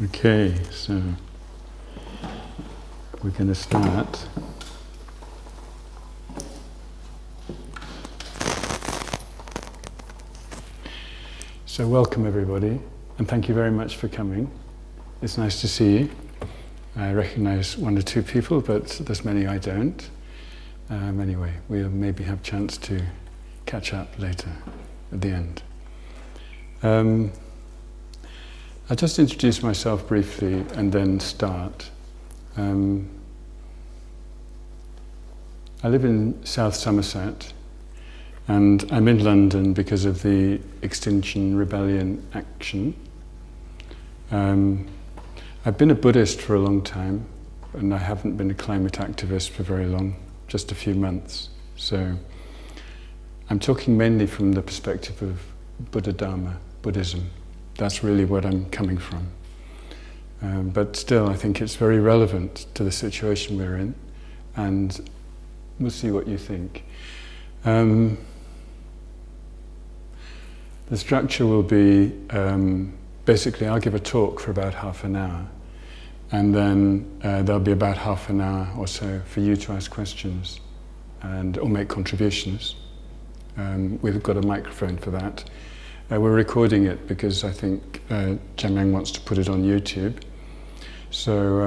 Okay, so we're going to start. So welcome everybody, and thank you very much for coming. It's nice to see you. I recognize one or two people, but there's many I don't. Anyway, we'll maybe have a chance to catch up later at the end. I'll just introduce myself briefly and then start. I live in South Somerset, and I'm in London because of the Extinction Rebellion action. I've been a Buddhist for a long time, and I haven't been a climate activist for very long, just a few months. So I'm talking mainly from the perspective of Buddha Dharma, Buddhism. That's really what I'm coming from. But still, I think it's very relevant to the situation we're in, and we'll see what you think. The structure will be, basically I'll give a talk for about half an hour, and then there'll be about half an hour or so for you to ask questions or make contributions. We've got a microphone for that. We're recording it because I think Jameng wants to put it on YouTube. So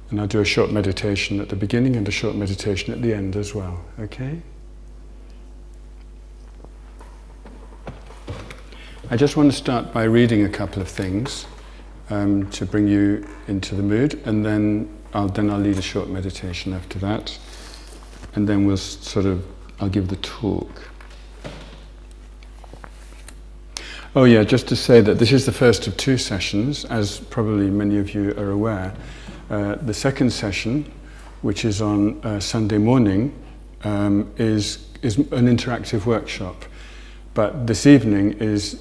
and I'll do a short meditation at the beginning and a short meditation at the end as well, okay? I just want to start by reading a couple of things to bring you into the mood, and then I'll lead a short meditation after that. And then I'll give the talk. Oh yeah, just to say that this is the first of two sessions, as probably many of you are aware. The second session, which is on Sunday morning, is an interactive workshop. But this evening is,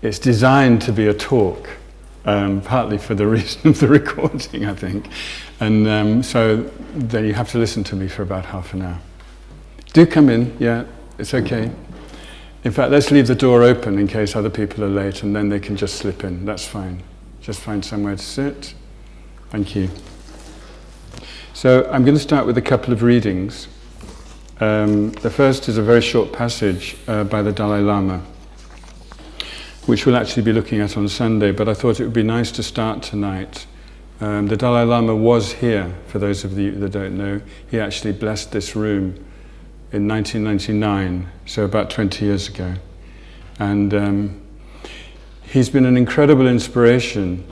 It's designed to be a talk. Partly for the reason of the recording, I think. And so then you have to listen to me for about half an hour. Do come in, yeah, it's okay. In fact, let's leave the door open in case other people are late, and then they can just slip in, that's fine. Just find somewhere to sit. Thank you. So I'm going to start with a couple of readings. The first is a very short passage by the Dalai Lama, which we'll actually be looking at on Sunday, but I thought it would be nice to start tonight. The Dalai Lama was here, for those of you that don't know. He actually blessed this room in 1999, so about 20 years ago. And he's been an incredible inspiration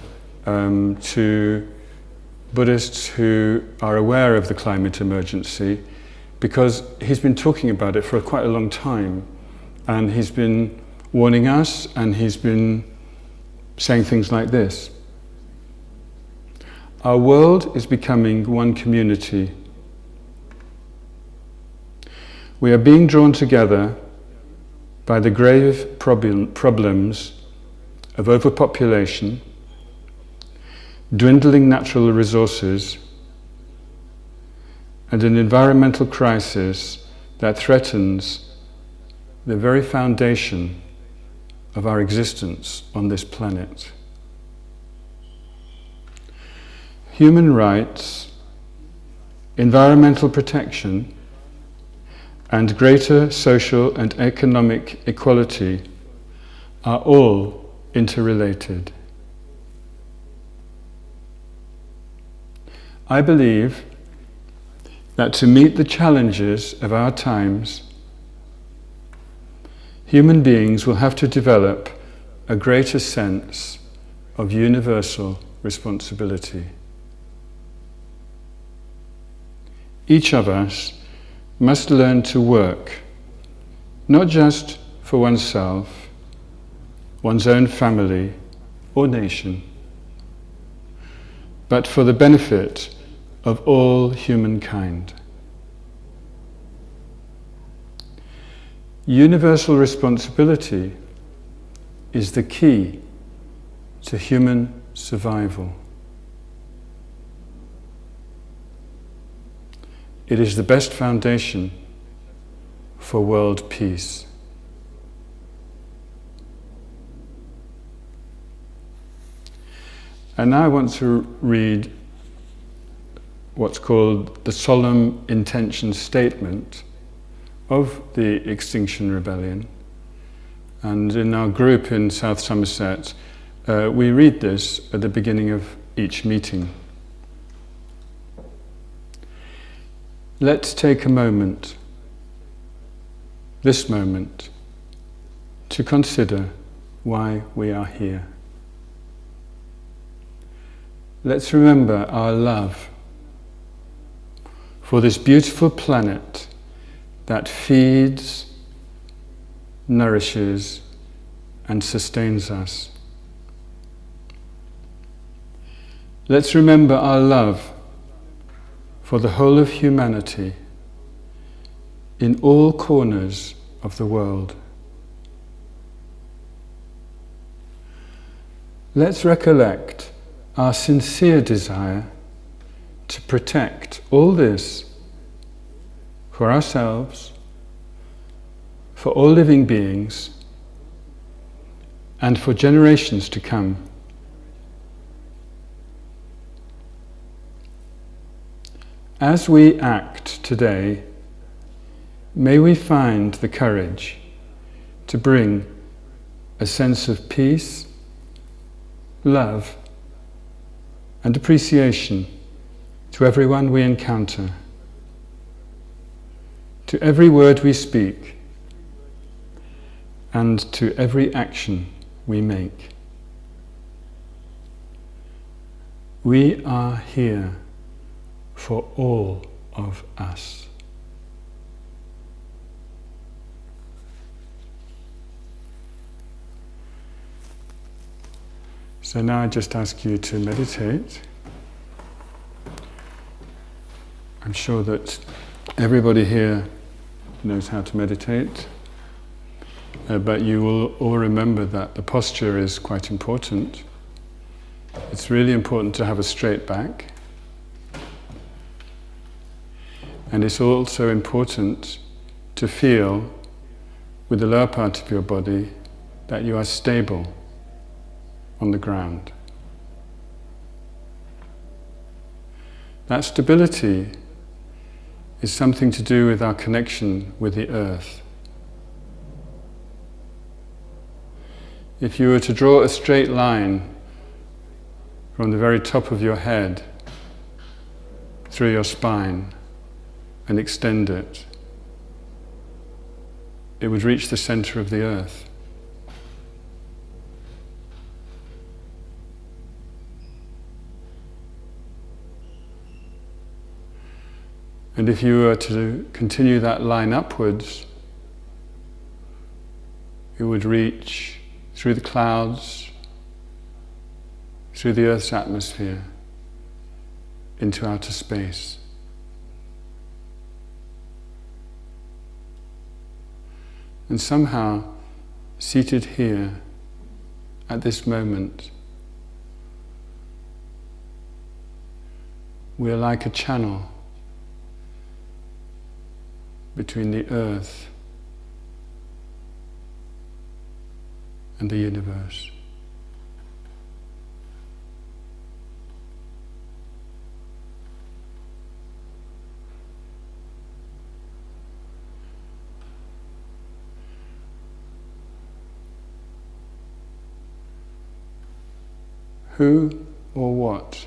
to Buddhists who are aware of the climate emergency, because he's been talking about it for quite a long time, and he's been warning us, and he's been saying things like this. Our world is becoming one community. We are being drawn together by the grave problems of overpopulation, dwindling natural resources, and an environmental crisis that threatens the very foundation of our existence on this planet. Human rights, environmental protection, and greater social and economic equality are all interrelated. I believe that to meet the challenges of our times, human beings will have to develop a greater sense of universal responsibility. Each of us must learn to work, not just for oneself, one's own family or nation, but for the benefit of all humankind. Universal responsibility is the key to human survival. It is the best foundation for world peace. And now I want to read what's called the Solemn Intention Statement of the Extinction Rebellion. And in our group in South Somerset, we read this at the beginning of each meeting. Let's take a moment, this moment, to consider why we are here. Let's remember our love for this beautiful planet that feeds, nourishes, and sustains us. Let's remember our love for the whole of humanity in all corners of the world. Let's recollect our sincere desire to protect all this for ourselves, for all living beings, and for generations to come. As we act today, may we find the courage to bring a sense of peace, love, and appreciation to everyone we encounter, to every word we speak, and to every action we make. We are here for all of us. So now I just ask you to meditate. I'm sure that everybody here knows how to meditate, but you will all remember that the posture is quite important. It's really important to have a straight back. And it's also important to feel with the lower part of your body that you are stable on the ground. That stability is something to do with our connection with the earth. If you were to draw a straight line from the very top of your head through your spine and extend it, it would reach the center of the earth. And if you were to continue that line upwards, it would reach through the clouds, through the Earth's atmosphere, into outer space. And somehow, seated here, at this moment, we are like a channel between the earth and the universe. Who or what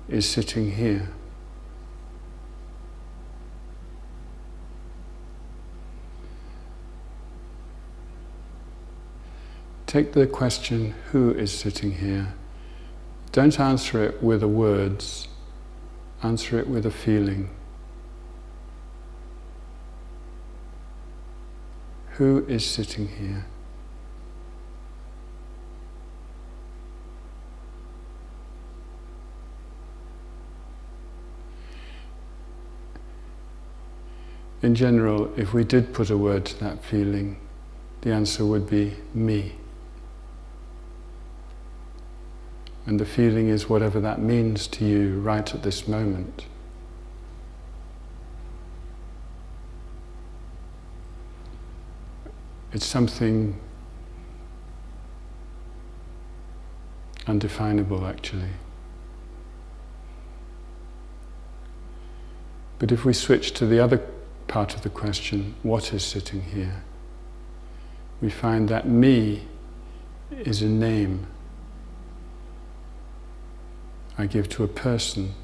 is sitting here? Take the question, who is sitting here? Don't answer it with the words, answer it with a feeling. Who is sitting here? In general, if we did put a word to that feeling, the answer would be me. And the feeling is whatever that means to you right at this moment. It's something undefinable, actually. But if we switch to the other part of the question, what is sitting here? We find that me is a name I give to a person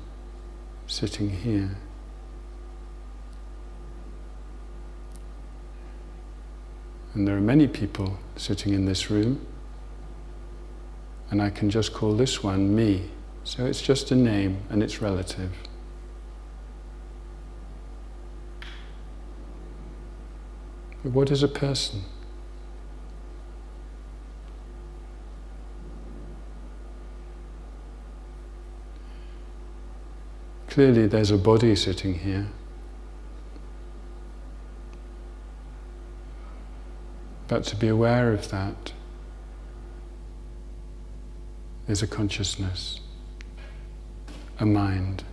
sitting here. And there are many people sitting in this room, and I can just call this one me. So it's just a name and it's relative. But what is a person? Clearly there's a body sitting here. But to be aware of that is a consciousness, a mind.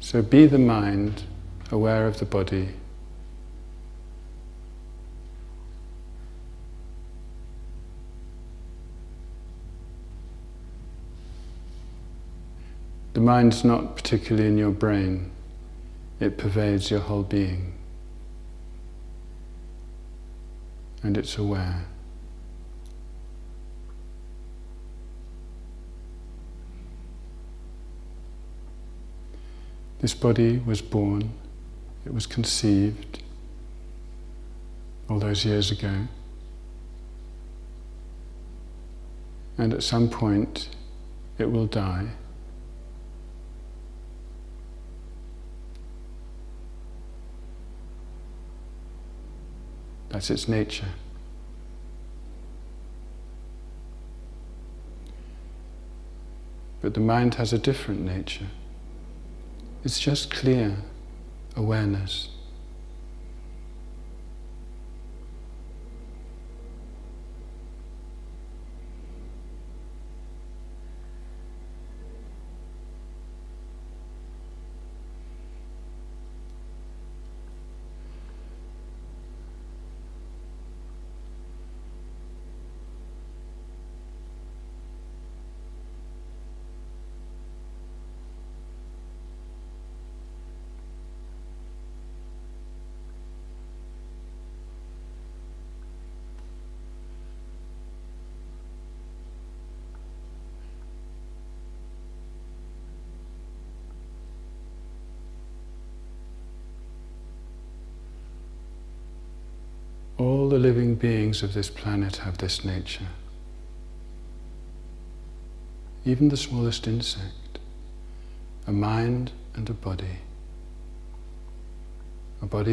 So be the mind, aware of the body. The mind's not particularly in your brain, it pervades your whole being. And it's aware. This body was born, it was conceived all those years ago, and at some point it will die. That's its nature. But the mind has a different nature. It's just clear awareness. All the living beings of this planet have this nature. Even the smallest insect, a mind and a body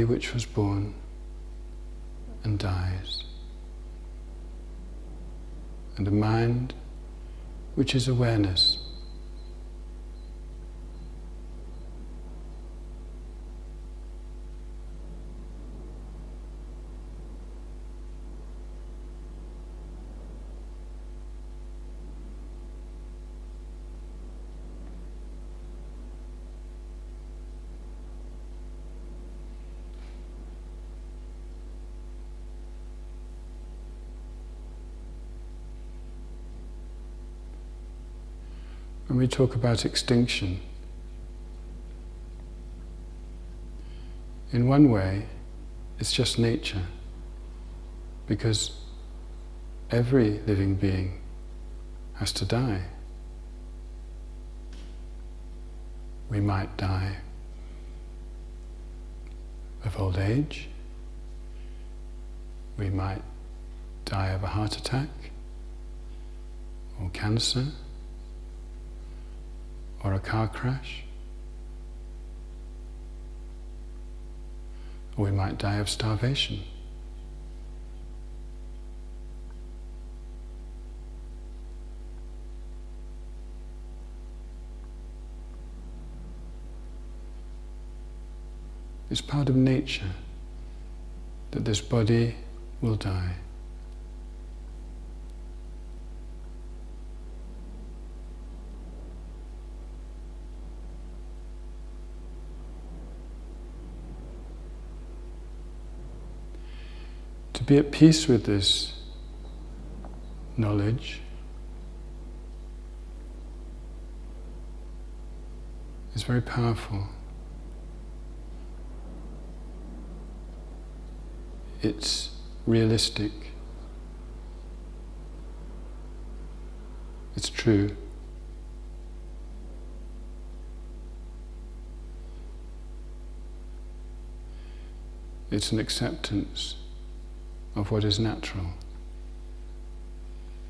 which was born and dies, and a mind which is awareness. When we talk about extinction, in one way, it's just nature, because every living being has to die. We might die of old age, we might die of a heart attack, or cancer, or a car crash, or we might die of starvation. It's part of nature that this body will die. be at peace with this knowledge is very powerful. It's realistic. It's true. It's an acceptance of what is natural.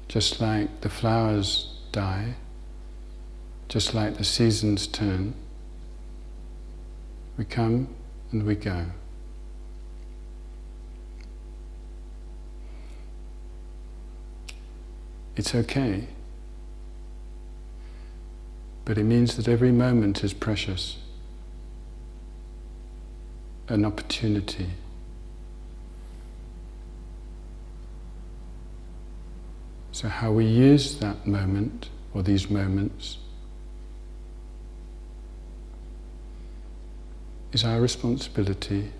Just like the flowers die, just like the seasons turn, we come and we go. It's okay, but it means that every moment is precious, an opportunity. So how we use that moment, or these moments, is our responsibility,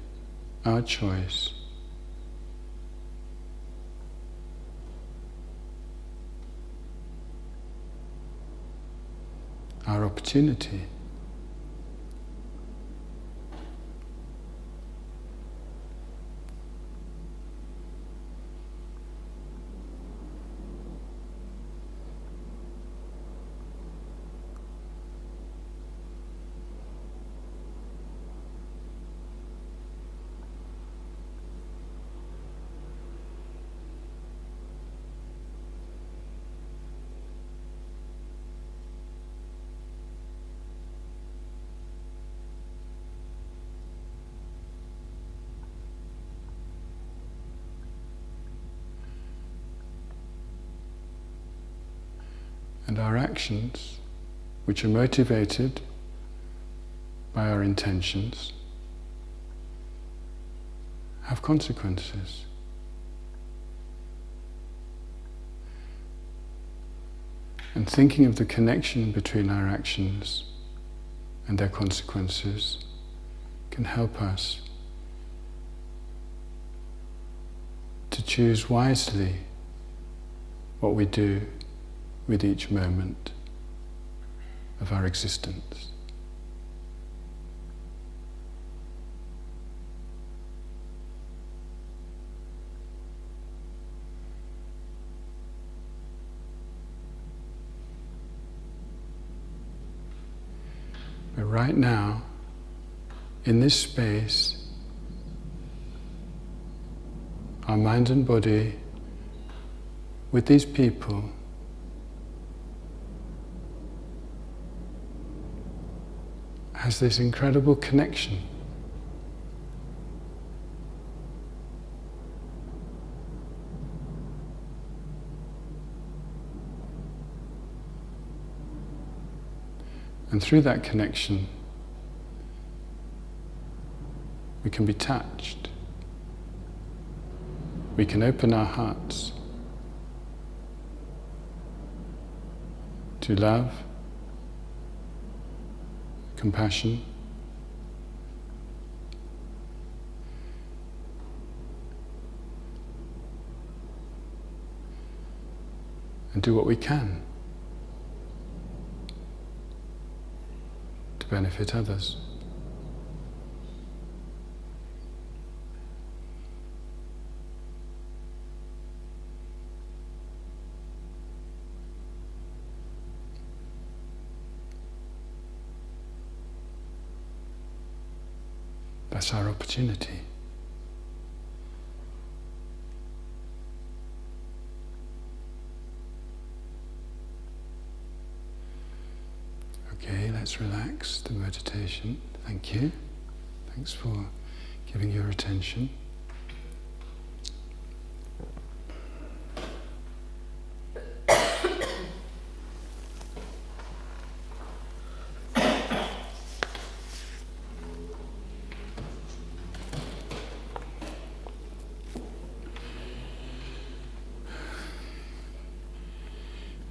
our choice. Our opportunity. And our actions, which are motivated by our intentions, have consequences. And thinking of the connection between our actions and their consequences can help us to choose wisely what we do with each moment of our existence. But right now, in this space, our mind and body, with these people, has this incredible connection. And through that connection, we can be touched. We can open our hearts to love, compassion, and do what we can to benefit others. That's our opportunity. Okay, let's relax the meditation. Thank you. Thanks for giving your attention.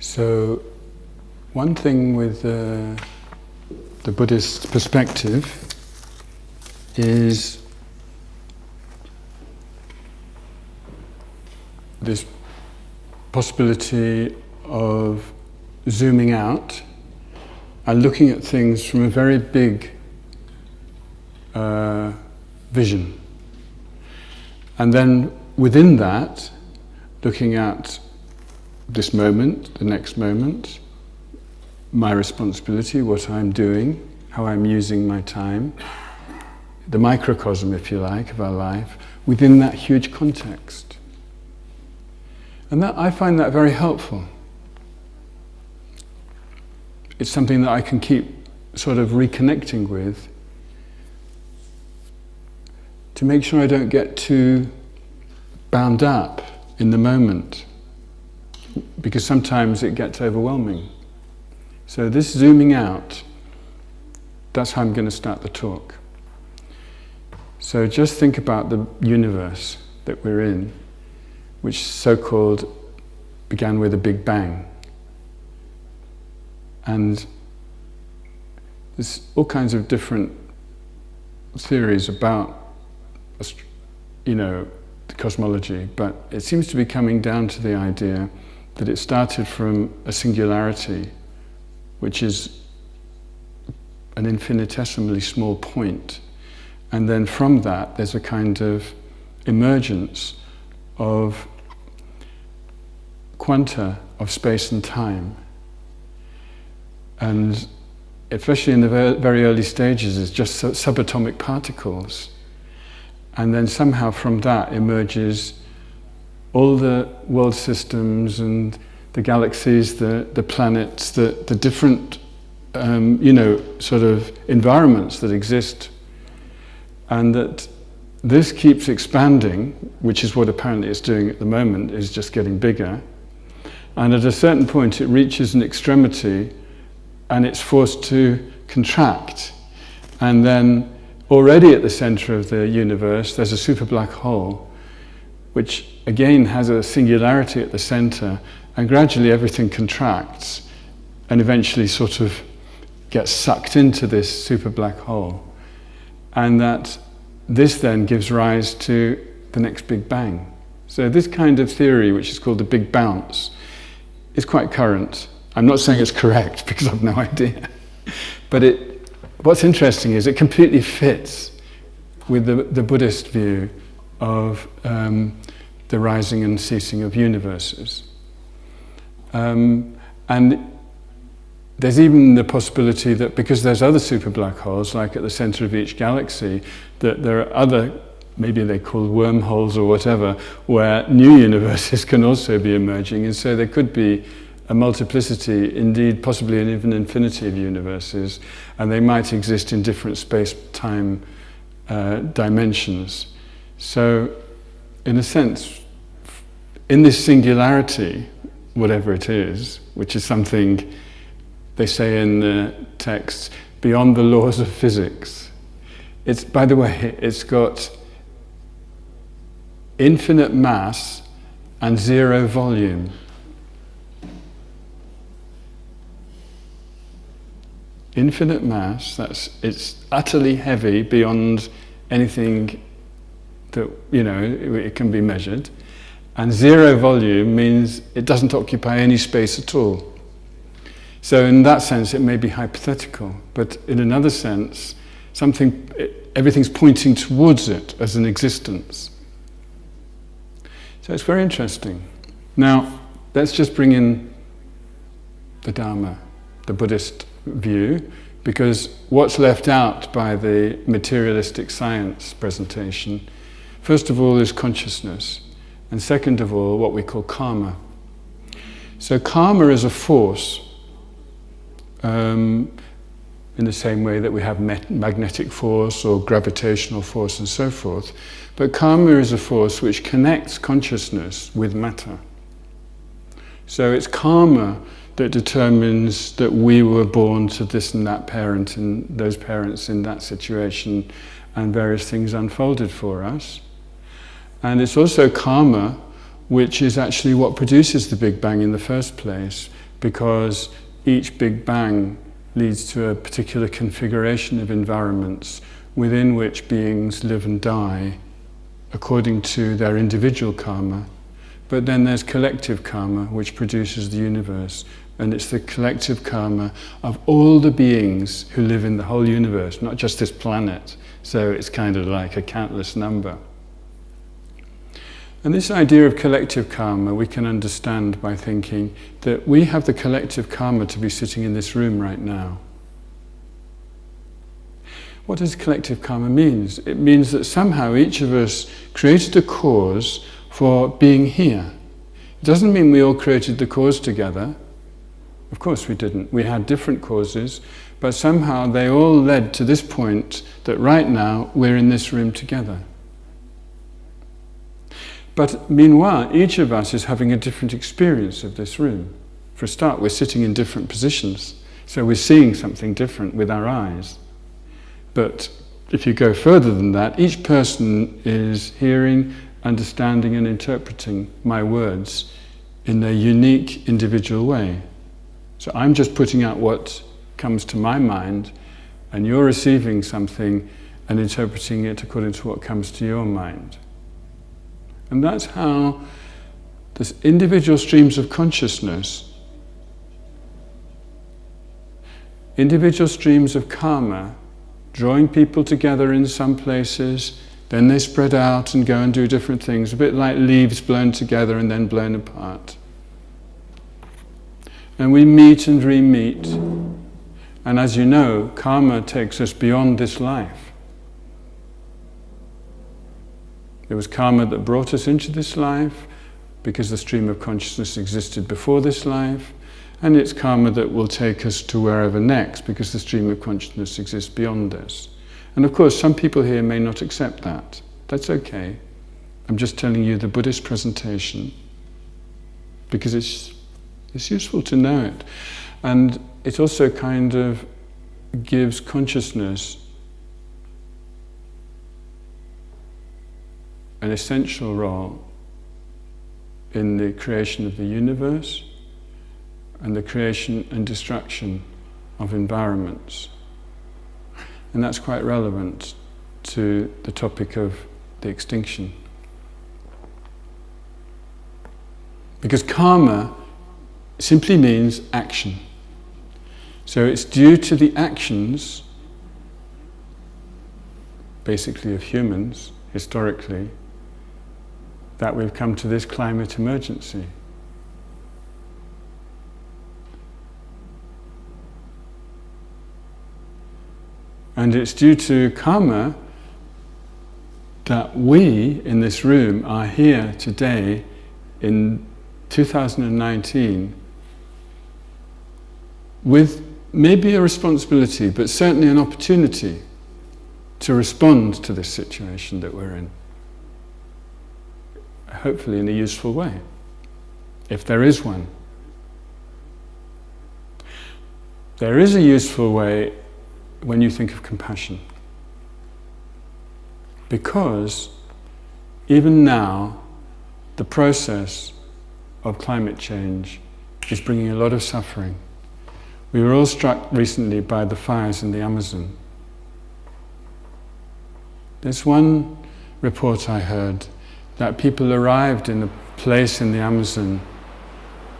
So, one thing with the Buddhist perspective is this possibility of zooming out and looking at things from a very big vision. And then within that, looking at this moment, the next moment, my responsibility, what I'm doing, how I'm using my time, the microcosm, if you like, of our life, within that huge context. And that, I find that very helpful. It's something that I can keep sort of reconnecting with to make sure I don't get too bound up in the moment, because sometimes it gets overwhelming. So this zooming out, that's how I'm going to start the talk. So just think about the universe that we're in, which so-called began with a Big Bang. And there's all kinds of different theories about, the cosmology, but it seems to be coming down to the idea that it started from a singularity, which is an infinitesimally small point. And then from that, there's a kind of emergence of quanta of space and time. And especially in the very early stages, it's just subatomic particles. And then somehow from that emerges all the world systems and the galaxies, the planets, the different, sort of environments that exist. And that this keeps expanding, which is what apparently it's doing at the moment, is just getting bigger. And at a certain point it reaches an extremity and it's forced to contract. And then already at the center of the universe there's a super black hole, which again has a singularity at the center, and gradually everything contracts and eventually sort of gets sucked into this super black hole. And that this then gives rise to the next Big Bang. So this kind of theory, which is called the Big Bounce, is quite current. I'm not saying it's correct because I've no idea. But what's interesting is it completely fits with the Buddhist view of the rising and ceasing of universes. And there's even the possibility that because there's other super black holes, like at the center of each galaxy, that there are other, maybe they're called wormholes or whatever, where new universes can also be emerging. And so there could be a multiplicity, indeed possibly an even infinity of universes, and they might exist in different space-time dimensions. So in a sense, in this singularity, whatever it is, which is something they say in the text, beyond the laws of physics. It's, by the way, it's got infinite mass and zero volume. Infinite mass, it's utterly heavy beyond anything that, it can be measured. And zero volume means it doesn't occupy any space at all. So in that sense, it may be hypothetical, but in another sense, everything's pointing towards it as an existence. So it's very interesting. Now, let's just bring in the Dharma, the Buddhist view, because what's left out by the materialistic science presentation, first of all, is consciousness, and second of all, what we call karma. So karma is a force, in the same way that we have magnetic force or gravitational force and so forth. But karma is a force which connects consciousness with matter. So it's karma that determines that we were born to this and that parent and those parents in that situation, and various things unfolded for us. And it's also karma which is actually what produces the Big Bang in the first place, because each Big Bang leads to a particular configuration of environments within which beings live and die according to their individual karma, But then there's collective karma, which produces the universe. And it's the collective karma of all the beings who live in the whole universe, not just this planet. So it's kind of like a countless number. And this idea of collective karma we can understand by thinking that we have the collective karma to be sitting in this room right now. What does collective karma mean? It means that somehow each of us created a cause for being here. It doesn't mean we all created the cause together. Of course we didn't. We had different causes, but somehow they all led to this point that right now we're in this room together. But meanwhile, each of us is having a different experience of this room. For a start, we're sitting in different positions, so we're seeing something different with our eyes. But if you go further than that, each person is hearing, understanding and interpreting my words in their unique individual way. So I'm just putting out what comes to my mind, and you're receiving something and interpreting it according to what comes to your mind. And that's how this individual streams of consciousness, individual streams of karma, drawing people together in some places, then they spread out and go and do different things, a bit like leaves blown together and then blown apart. And we meet and re-meet. And as you know, karma takes us beyond this life. There was karma that brought us into this life because the stream of consciousness existed before this life, and it's karma that will take us to wherever next because the stream of consciousness exists beyond this. And of course, some people here may not accept that. That's okay. I'm just telling you the Buddhist presentation because it's useful to know it. And it also kind of gives consciousness an essential role in the creation of the universe and the creation and destruction of environments. And that's quite relevant to the topic of the extinction. Because karma simply means action. So it's due to the actions, basically of humans, historically, that we've come to this climate emergency. And it's due to karma that we in this room are here today in 2019 with maybe a responsibility, but certainly an opportunity to respond to this situation that we're in. Hopefully in a useful way, if there is one. There is a useful way when you think of compassion. Because even now, the process of climate change is bringing a lot of suffering. We were all struck recently by the fires in the Amazon. There's one report I heard that people arrived in a place in the Amazon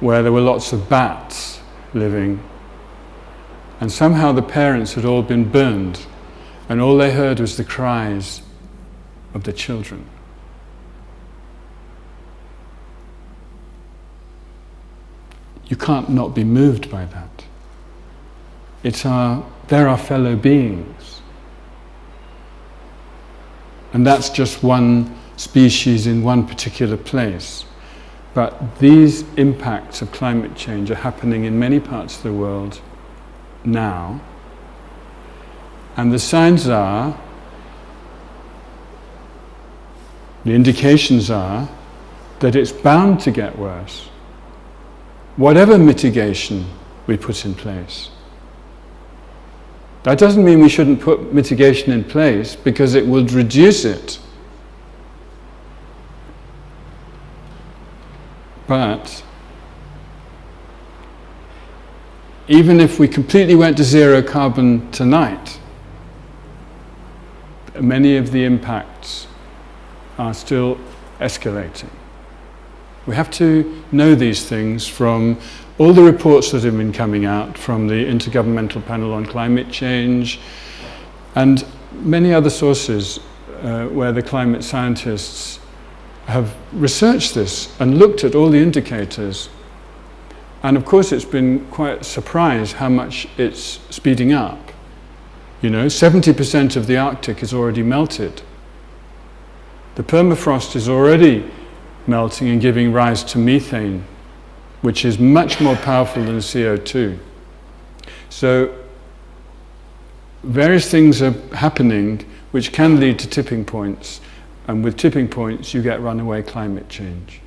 where there were lots of bats living, and somehow the parents had all been burned, and all they heard was the cries of the children. You can't not be moved by that. They're our fellow beings. And that's just one species in one particular place. But these impacts of climate change are happening in many parts of the world now. And the signs are, the indications are, that it's bound to get worse. Whatever mitigation we put in place. That doesn't mean we shouldn't put mitigation in place because it would reduce it. But even if we completely went to zero carbon tonight, many of the impacts are still escalating. We have to know these things from all the reports that have been coming out from the Intergovernmental Panel on Climate Change and many other sources where the climate scientists have researched this and looked at all the indicators. And of course it's been quite a surprise how much it's speeding up. 70% of the Arctic is already melted. The permafrost is already melting and giving rise to methane, which is much more powerful than CO2. So various things are happening which can lead to tipping points, and with tipping points you get runaway climate change.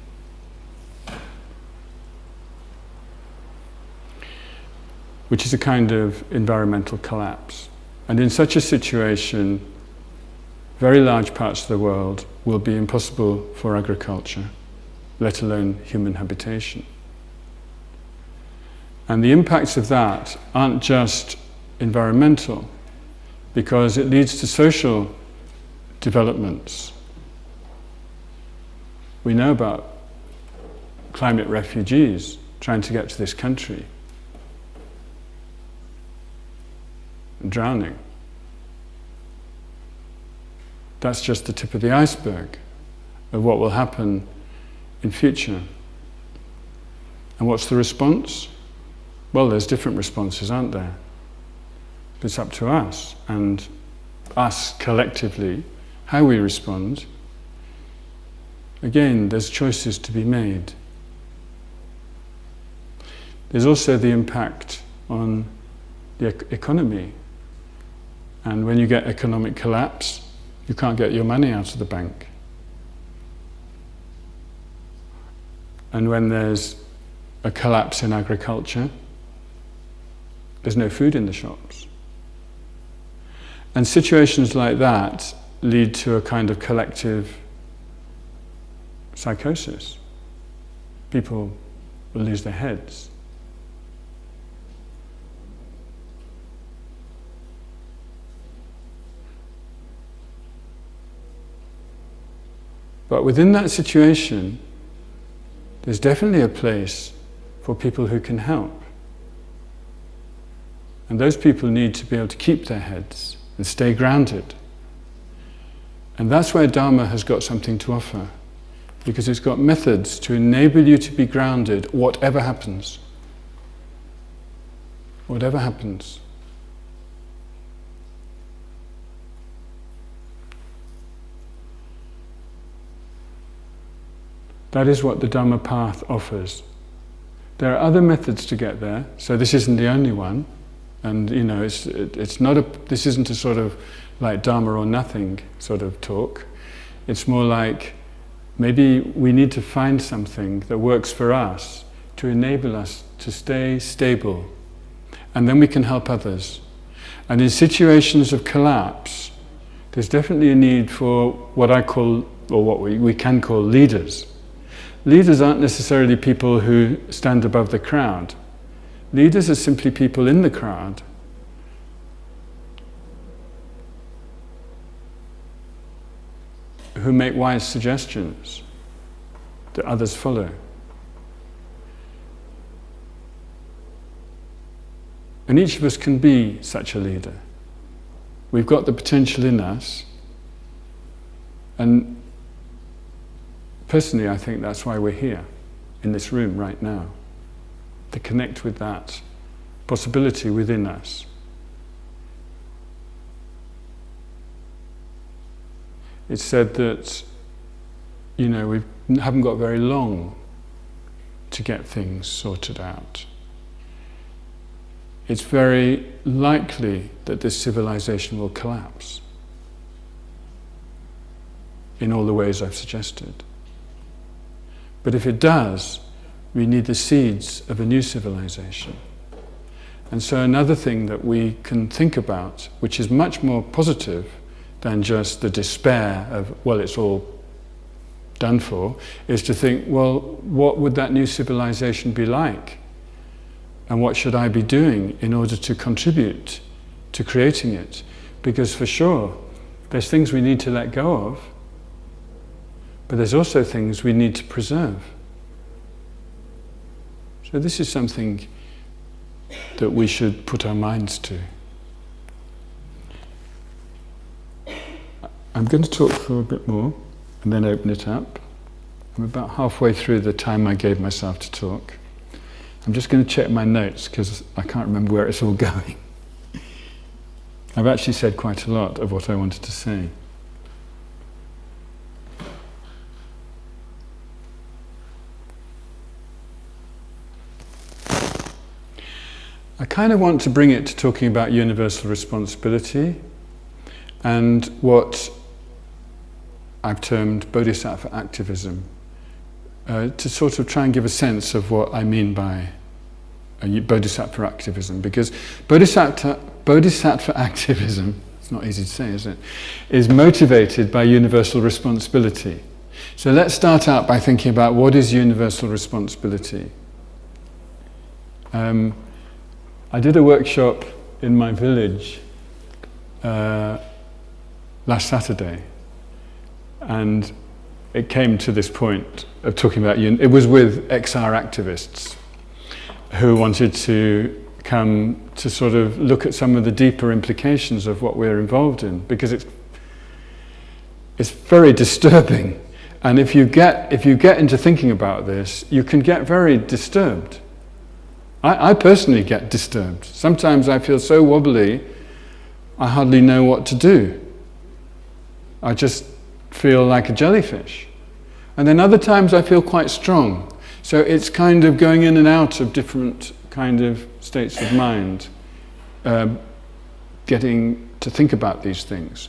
Which is a kind of environmental collapse. And in such a situation, very large parts of the world will be impossible for agriculture, let alone human habitation. And the impacts of that aren't just environmental, because it leads to social developments. We know about climate refugees trying to get to this country and drowning. That's just the tip of the iceberg of what will happen in future. And what's the response? Well, there's different responses, aren't there? But it's up to us, and us collectively, how we respond. Again, there's choices to be made. There's also the impact on the economy. And when you get economic collapse, you can't get your money out of the bank. And when there's a collapse in agriculture, there's no food in the shops. And situations like that lead to a kind of collective psychosis. People will lose their heads. But within that situation, there's definitely a place for people who can help. And those people need to be able to keep their heads and stay grounded. And that's where Dharma has got something to offer, because it's got methods to enable you to be grounded whatever happens. Whatever happens. That is what the Dhamma path offers. There are other methods to get there, so this isn't the only one. And it's not this isn't a sort of like Dharma or nothing sort of talk. It's more like maybe we need to find something that works for us to enable us to stay stable, and then we can help others. And in situations of collapse, there's definitely a need for what I call, or what we can call, leaders. Leaders aren't necessarily people who stand above the crowd. Leaders are simply people in the crowd who make wise suggestions that others follow. And each of us can be such a leader. We've got the potential in us, and personally, I think that's why we're here, in this room right now, to connect with that possibility within us. It's said that, we haven't got very long to get things sorted out. It's very likely that this civilization will collapse in all the ways I've suggested. But if it does, we need the seeds of a new civilization. And so another thing that we can think about, which is much more positive than just the despair of, well, it's all done for, is to think, well, what would that new civilization be like? And what should I be doing in order to contribute to creating it? Because for sure, there's things we need to let go of, but there's also things we need to preserve. So this is something that we should put our minds to. I'm going to talk for a bit more and then open it up. I'm about halfway through the time I gave myself to talk. I'm just going to check my notes because I can't remember where it's all going. I've actually said quite a lot of what I wanted to say. I kind of want to bring it to talking about universal responsibility and what I've termed Bodhisattva activism, to sort of try and give a sense of what I mean by Bodhisattva activism, because Bodhisattva activism, it's not easy to say, is it, is motivated by universal responsibility. So let's start out by thinking about what is universal responsibility. I did a workshop in my village last Saturday, and it came to this point of talking about, it was with XR activists who wanted to come to sort of look at some of the deeper implications of what we're involved in, because it's very disturbing. And if you get into thinking about this, you can get very disturbed. I personally get disturbed. Sometimes I feel so wobbly, I hardly know what to do. I just feel like a jellyfish. And then other times I feel quite strong. So it's kind of going in and out of different kind of states of mind, getting to think about these things.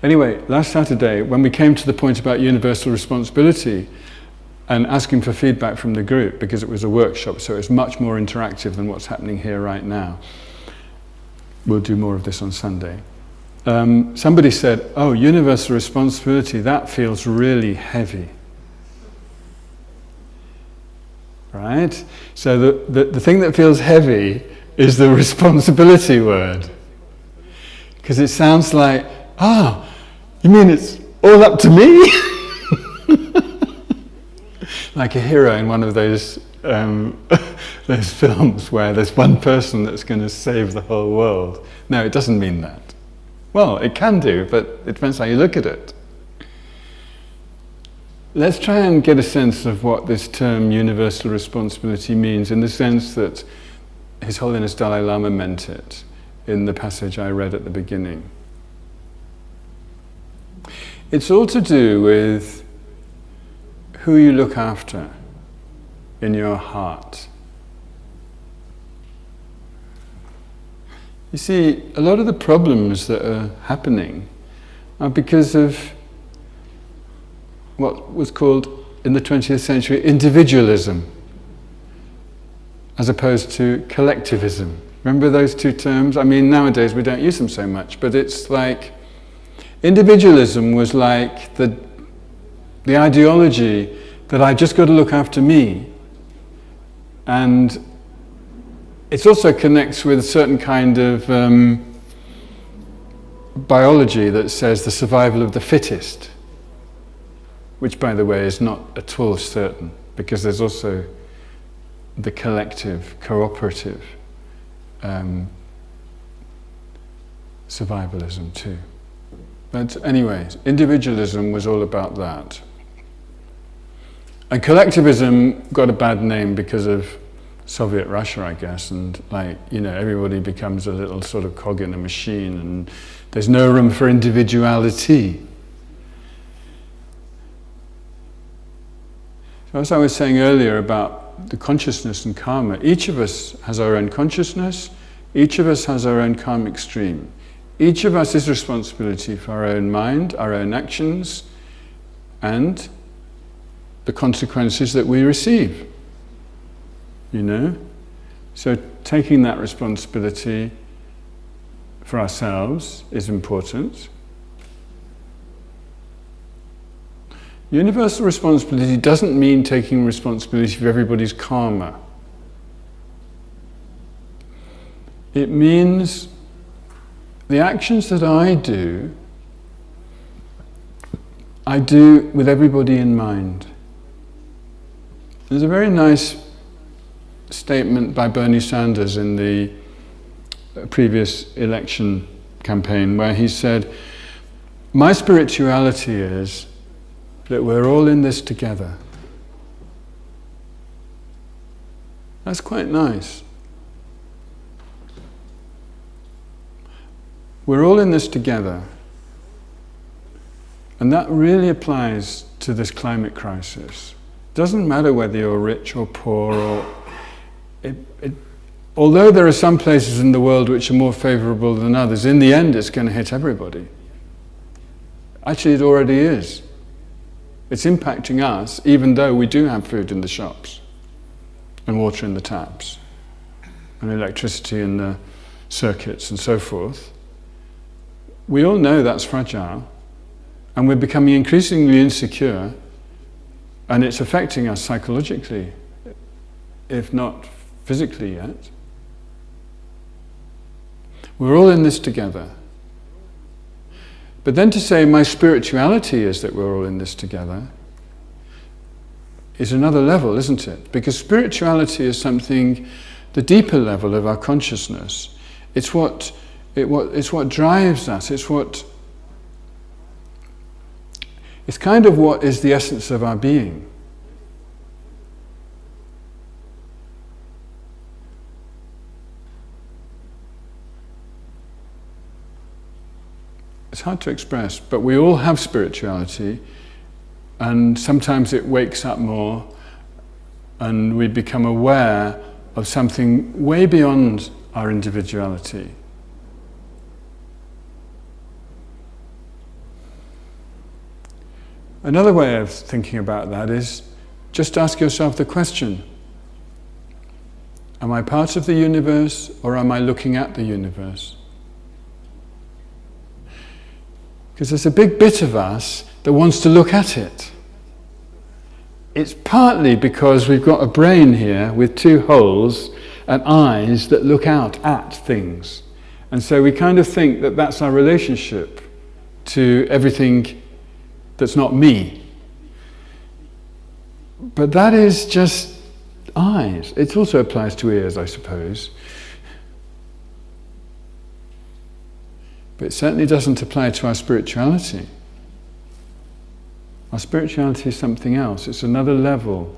Anyway, last Saturday, when we came to the point about universal responsibility and asking for feedback from the group, because it was a workshop, so it's much more interactive than what's happening here right now. We'll do more of this on Sunday. Somebody said, oh, universal responsibility, that feels really heavy. Right? So the thing that feels heavy is the responsibility word. Because it sounds like, you mean it's all up to me? Like a hero in one of those films where there's one person that's going to save the whole world. No, it doesn't mean that. Well, it can do, but it depends how you look at it. Let's try and get a sense of what this term universal responsibility means, in the sense that His Holiness Dalai Lama meant it in the passage I read at the beginning. It's all to do with who you look after in your heart. You see, a lot of the problems that are happening are because of what was called in the 20th century individualism, as opposed to collectivism. Remember those two terms? I mean, nowadays we don't use them so much, but it's like individualism was like the ideology that I just got to look after me. And it also connects with a certain kind of biology that says the survival of the fittest, which, by the way, is not at all certain, because there's also the collective, cooperative survivalism too. But anyways, individualism was all about that. And collectivism got a bad name because of Soviet Russia, I guess, and everybody becomes a little sort of cog in a machine, and there's no room for individuality. So as I was saying earlier about the consciousness and karma, each of us has our own consciousness, each of us has our own karmic stream. Each of us is responsibility for our own mind, our own actions, and the consequences that we receive. So taking that responsibility for ourselves is important. Universal responsibility doesn't mean taking responsibility for everybody's karma. It means the actions that I do with everybody in mind. There's a very nice statement by Bernie Sanders in the previous election campaign where he said, "My spirituality is that we're all in this together." That's quite nice. We're all in this together. And that really applies to this climate crisis. It doesn't matter whether you're rich or poor, or although there are some places in the world which are more favourable than others, in the end it's going to hit everybody. Actually, it already is. It's impacting us, even though we do have food in the shops, and water in the taps, and electricity in the circuits and so forth. We all know that's fragile, and we're becoming increasingly insecure, and it's affecting us psychologically, if not physically yet. We're all in this together. But then to say my spirituality is that we're all in this together is another level, isn't it? Because spirituality is something, the deeper level of our consciousness. It's what drives us. It's kind of what is the essence of our being. It's hard to express, but we all have spirituality, and sometimes it wakes up more, and we become aware of something way beyond our individuality. Another way of thinking about that is just ask yourself the question, am I part of the universe or am I looking at the universe? Because there's a big bit of us that wants to look at it. It's partly because we've got a brain here with two holes and eyes that look out at things. And so we kind of think that that's our relationship to everything that's not me. But that is just eyes. It also applies to ears, I suppose. But it certainly doesn't apply to our spirituality. Our spirituality is something else. It's another level.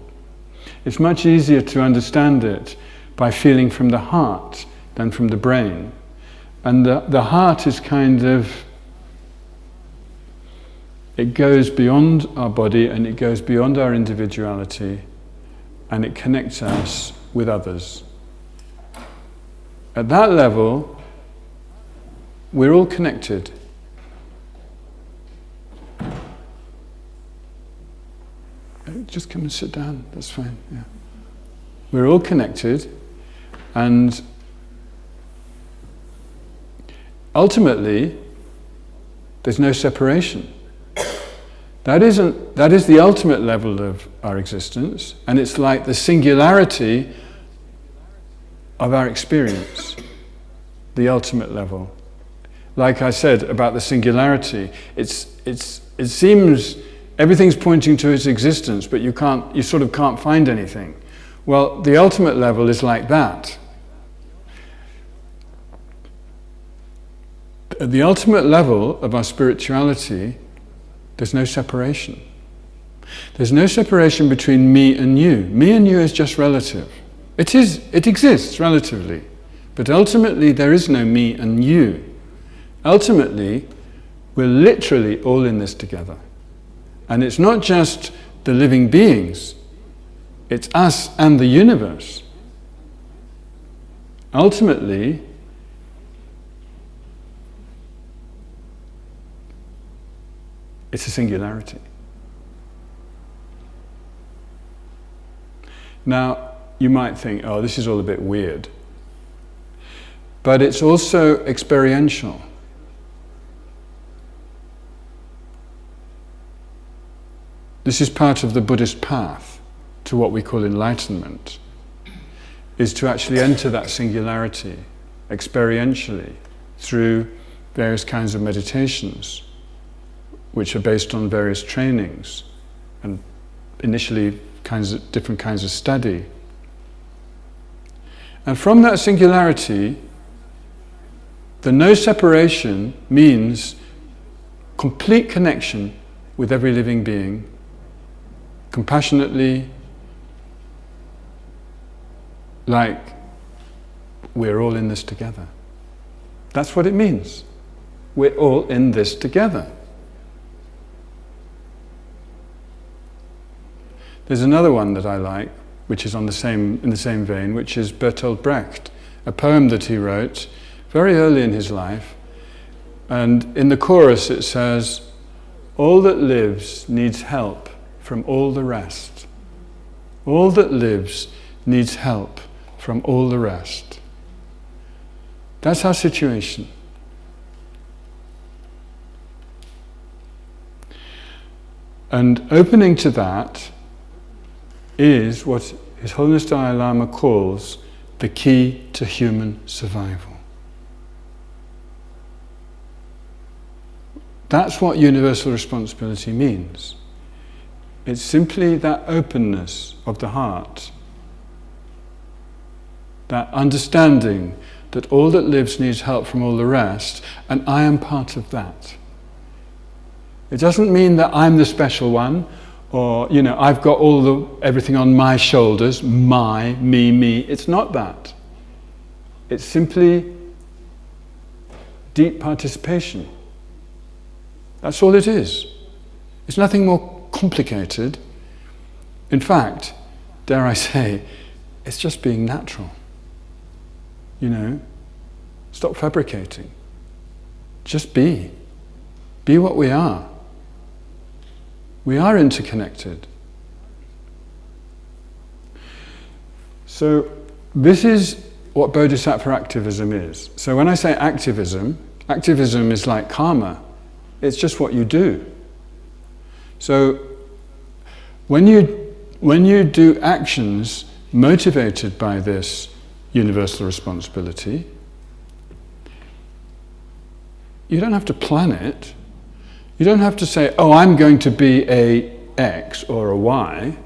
It's much easier to understand it by feeling from the heart than from the brain. And the heart is kind of, it goes beyond our body and it goes beyond our individuality, and it connects us with others. At that level, we're all connected. Just come and sit down, that's fine. Yeah. We're all connected, and ultimately, there's no separation. That is the ultimate level of our existence, and it's like the singularity of our experience, the ultimate level. Like I said about the singularity, it seems everything's pointing to its existence, but you sort of can't find anything. Well, the ultimate level is like that. At the ultimate level of our spirituality, there's no separation. There's no separation between me and you. Me and you is just relative. It exists relatively, but ultimately there is no me and you. Ultimately, we're literally all in this together. And it's not just the living beings, it's us and the universe. Ultimately, it's a singularity. Now, you might think, oh, this is all a bit weird. But it's also experiential. This is part of the Buddhist path to what we call enlightenment, is to actually enter that singularity experientially through various kinds of meditations, which are based on various trainings, and initially different kinds of study. And from that singularity, the no separation means complete connection with every living being, compassionately, like we're all in this together. That's what it means. We're all in this together. There's another one that I like, which is in the same vein, which is Bertolt Brecht, a poem that he wrote very early in his life. And in the chorus it says, "All that lives needs help from all the rest. All that lives needs help from all the rest." That's our situation. And opening to that is what His Holiness Dalai Lama calls the key to human survival. That's what universal responsibility means. It's simply that openness of the heart, that understanding that all that lives needs help from all the rest, and I am part of that. It doesn't mean that I'm the special one, or, I've got everything on my shoulders, me. It's not that. It's simply deep participation. That's all it is. It's nothing more complicated. In fact, dare I say, it's just being natural. Stop fabricating. Just be. Be what we are. We are interconnected. So this is what Bodhisattva activism is. So when I say activism is like karma. It's just what you do. So when you do actions motivated by this universal responsibility, you don't have to plan it. You don't have to say, I'm going to be a X or a Y.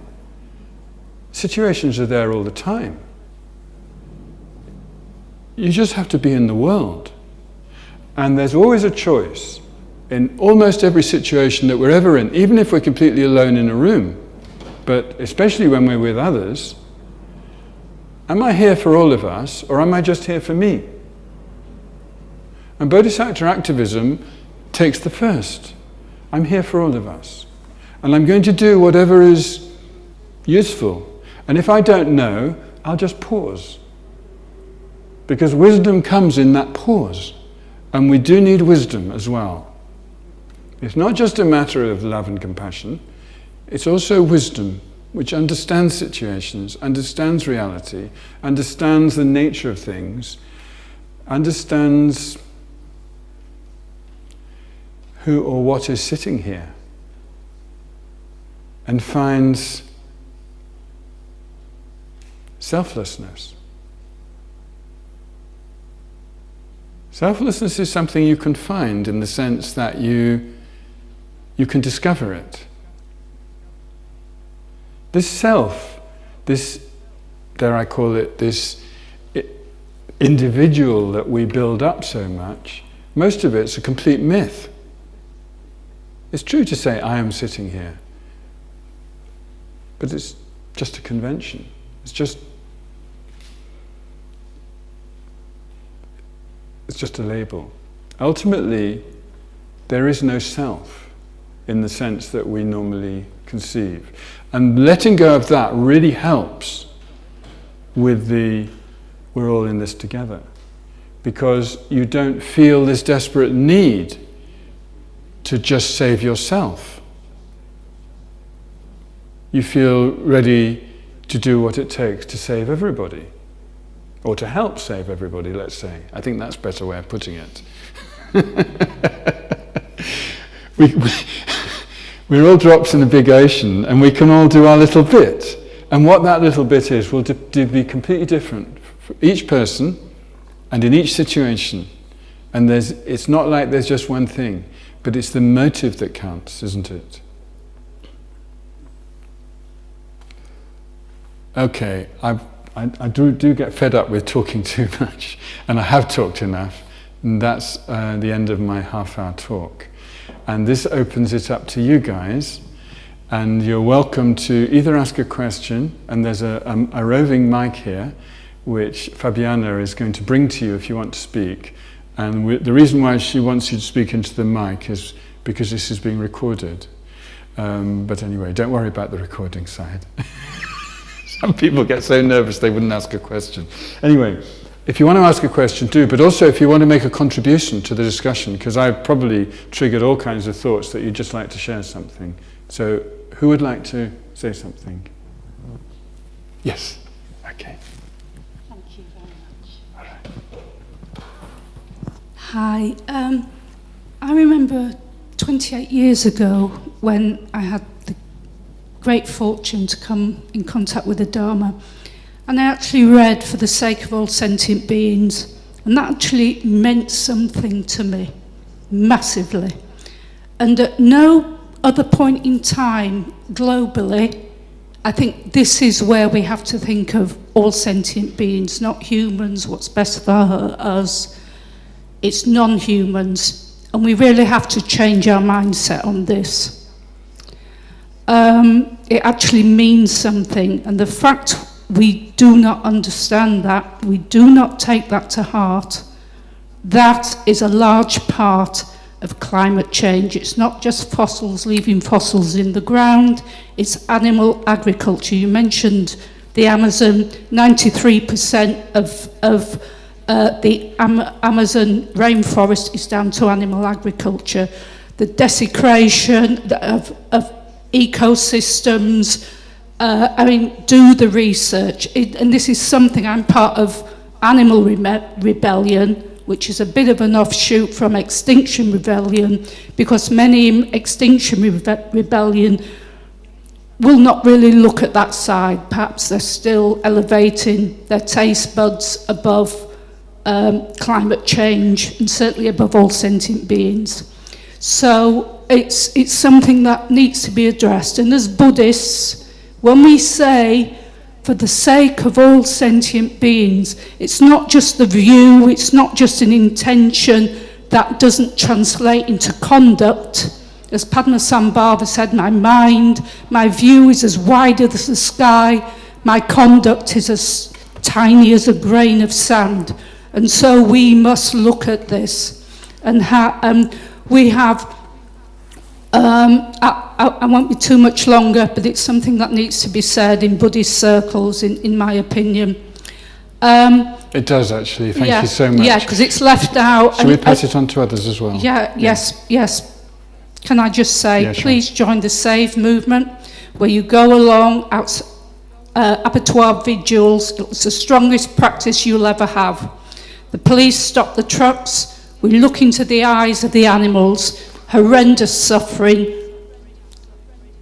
Situations are there all the time. You just have to be in the world. And there's always a choice in almost every situation that we're ever in, even if we're completely alone in a room, but especially when we're with others. Am I here for all of us, or am I just here for me? And Bodhisattva activism takes the first. I'm here for all of us. And I'm going to do whatever is useful. And if I don't know, I'll just pause. Because wisdom comes in that pause. And we do need wisdom as well. It's not just a matter of love and compassion. It's also wisdom, which understands situations, understands reality, understands the nature of things, understands who or what is sitting here, and finds selflessness. Selflessness is something you can find in the sense that you can discover it. This self, this, dare I call it, this individual that we build up so much, most of it's a complete myth. It's true to say, I am sitting here, but it's just a convention. It's just a label. Ultimately, there is no self in the sense that we normally conceive. And letting go of that really helps with we're all in this together. Because you don't feel this desperate need to just save yourself. You feel ready to do what it takes to save everybody. Or to help save everybody, let's say. I think that's a better way of putting it. We're all drops in a big ocean, and we can all do our little bit. And what that little bit is will be completely different for each person and in each situation. And it's not like there's just one thing, but it's the motive that counts, isn't it? Okay, I do get fed up with talking too much, and I have talked enough, and that's the end of my half-hour talk. And this opens it up to you guys, and you're welcome to either ask a question, and there's a roving mic here, which Fabiana is going to bring to you if you want to speak. And the reason why she wants you to speak into the mic is because this is being recorded. But anyway, don't worry about the recording side. Some people get so nervous they wouldn't ask a question. Anyway, if you want to ask a question, do, but also if you want to make a contribution to the discussion, because I've probably triggered all kinds of thoughts that you'd just like to share something. So, who would like to say something? Yes. Okay. Thank you very much. All right. Hi. I remember 28 years ago when I had the great fortune to come in contact with the Dharma, and I actually read For the Sake of All Sentient Beings, and that actually meant something to me, massively. And at no other point in time, globally, I think this is where we have to think of all sentient beings, not humans, what's best for us. It's non-humans, and we really have to change our mindset on this. It actually means something, and the fact we do not understand that, we do not take that to heart, that is a large part of climate change. It's not just fossils, leaving fossils in the ground, it's animal agriculture. You mentioned the Amazon, 93% of the Amazon rainforest is down to animal agriculture. The desecration of ecosystems, do the research. And this is something, I'm part of Animal Rebellion, which is a bit of an offshoot from Extinction Rebellion, because many in Extinction Rebellion will not really look at that side. Perhaps they're still elevating their taste buds above climate change, and certainly above all sentient beings. So it's something that needs to be addressed. And as Buddhists, when we say, for the sake of all sentient beings, it's not just the view, it's not just an intention that doesn't translate into conduct. As Padmasambhava said, my mind, my view is as wide as the sky, my conduct is as tiny as a grain of sand. And so we must look at this. And we have, I won't be too much longer, but it's something that needs to be said in Buddhist circles, in my opinion. It does actually, thank you so much. Yeah, because it's left out. Shall we pass it on to others as well? Yes. Can I just say, yeah, sure. Please join the SAVE movement, where you go along abattoir vigils. It's the strongest practice you'll ever have. The police stop the trucks, we look into the eyes of the animals, horrendous suffering,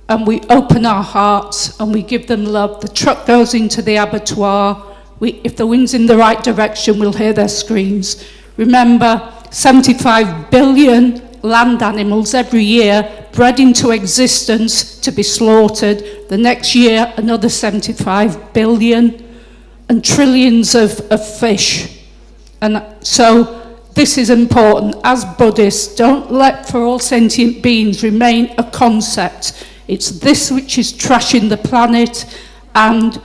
and we open our hearts and we give them love. The truck goes into the abattoir. If the wind's in the right direction, we'll hear their screams. Remember, 75 billion land animals every year bred into existence to be slaughtered. The next year, another 75 billion, and trillions of fish. And so this is important. As Buddhists, don't let for all sentient beings remain a concept. It's this which is trashing the planet, and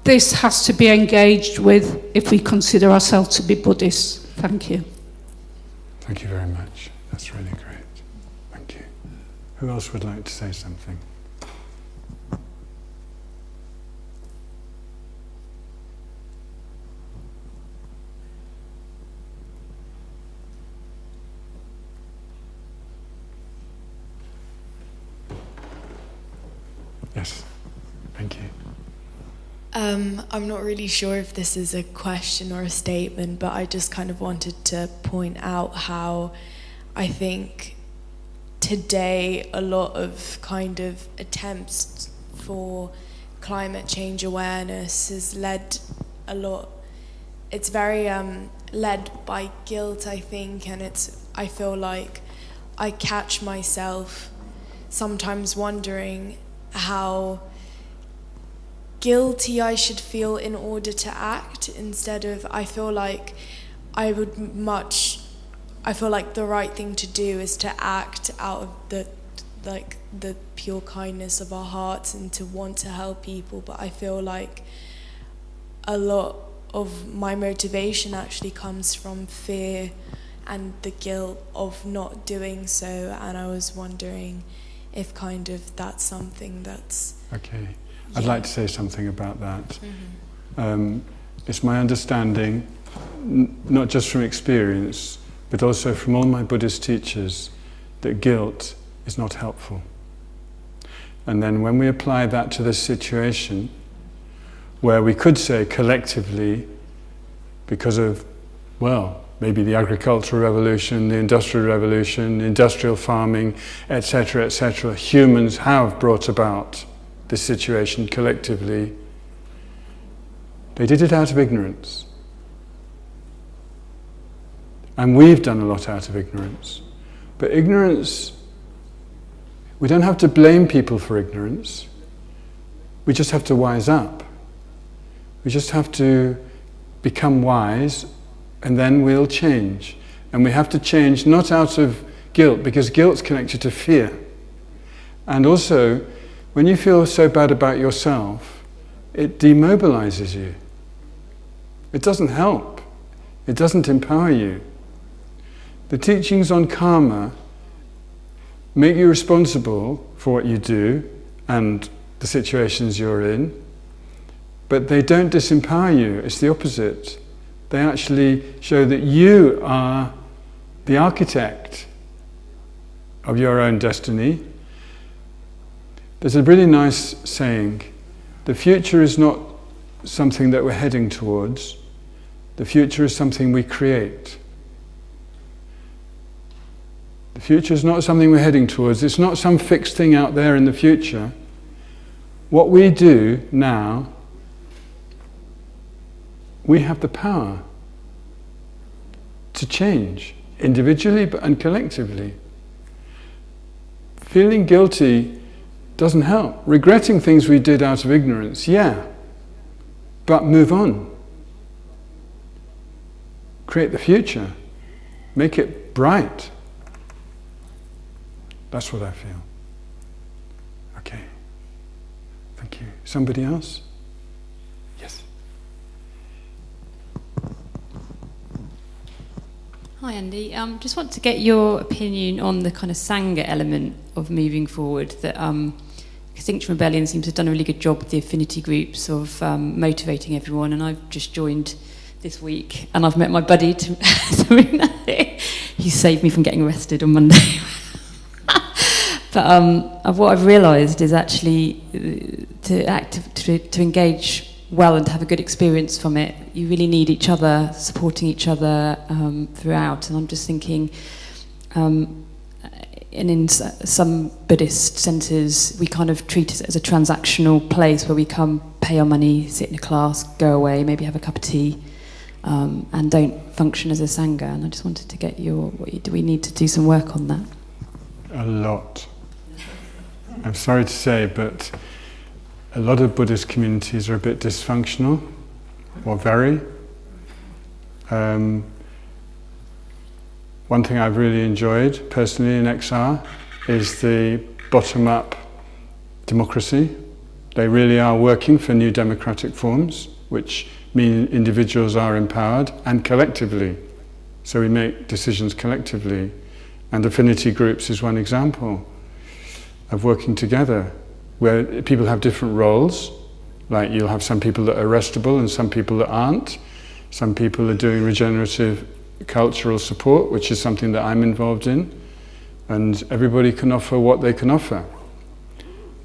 this has to be engaged with if we consider ourselves to be Buddhists. Thank you. Thank you very much. That's really great. Thank you. Who else would like to say something? Yes, thank you. I'm not really sure if this is a question or a statement, but I just kind of wanted to point out how I think today a lot of kind of attempts for climate change awareness has led a lot, it's very led by guilt, I think, and I feel like I catch myself sometimes wondering how guilty I should feel in order to act, instead of I feel like the right thing to do is to act out of the pure kindness of our hearts and to want to help people. But I feel like a lot of my motivation actually comes from fear and the guilt of not doing so, and I was wondering if kind of that's something that's... Okay, I'd like to say something about that. Mm-hmm. It's my understanding, not just from experience, but also from all my Buddhist teachers, that guilt is not helpful. And then when we apply that to this situation, where we could say collectively, because of, well, maybe the agricultural revolution, the industrial revolution, industrial farming, etc., humans have brought about this situation collectively. They did it out of ignorance. And we've done a lot out of ignorance. But ignorance, we don't have to blame people for ignorance. We just have to wise up. We just have to become wise, and then we'll change. And we have to change not out of guilt, because guilt's connected to fear. And also, when you feel so bad about yourself, it demobilizes you. It doesn't help. It doesn't empower you. The teachings on karma make you responsible for what you do and the situations you're in, but they don't disempower you. It's the opposite. They actually show that you are the architect of your own destiny. There's a really nice saying, the future is not something that we're heading towards, the future is something we create. The future is not something we're heading towards, it's not some fixed thing out there in the future. What we do now, we have the power to change, individually and collectively. Feeling guilty doesn't help. Regretting things we did out of ignorance, yeah, but move on. Create the future. Make it bright. That's what I feel. Okay. Thank you. Somebody else? Yes. Hi Andy, just want to get your opinion on the kind of Sangha element of moving forward. That Extinction Rebellion seems to have done a really good job with the affinity groups of motivating everyone, and I've just joined this week and I've met my buddy he saved me from getting arrested on Monday. But what I've realised is actually to engage well and to have a good experience from it, you really need each other, supporting each other throughout. And I'm just thinking, and in some Buddhist centres, we kind of treat it as a transactional place where we come, pay our money, sit in a class, go away, maybe have a cup of tea, and don't function as a Sangha. And I just wanted to get do we need to do some work on that? A lot. I'm sorry to say, but a lot of Buddhist communities are a bit dysfunctional, or very. One thing I've really enjoyed personally in XR is the bottom-up democracy. They really are working for new democratic forms, which mean individuals are empowered, and collectively. So we make decisions collectively. And affinity groups is one example of working together, where people have different roles. Like you'll have some people that are arrestable and some people that aren't. Some people are doing regenerative cultural support, which is something that I'm involved in. And everybody can offer what they can offer.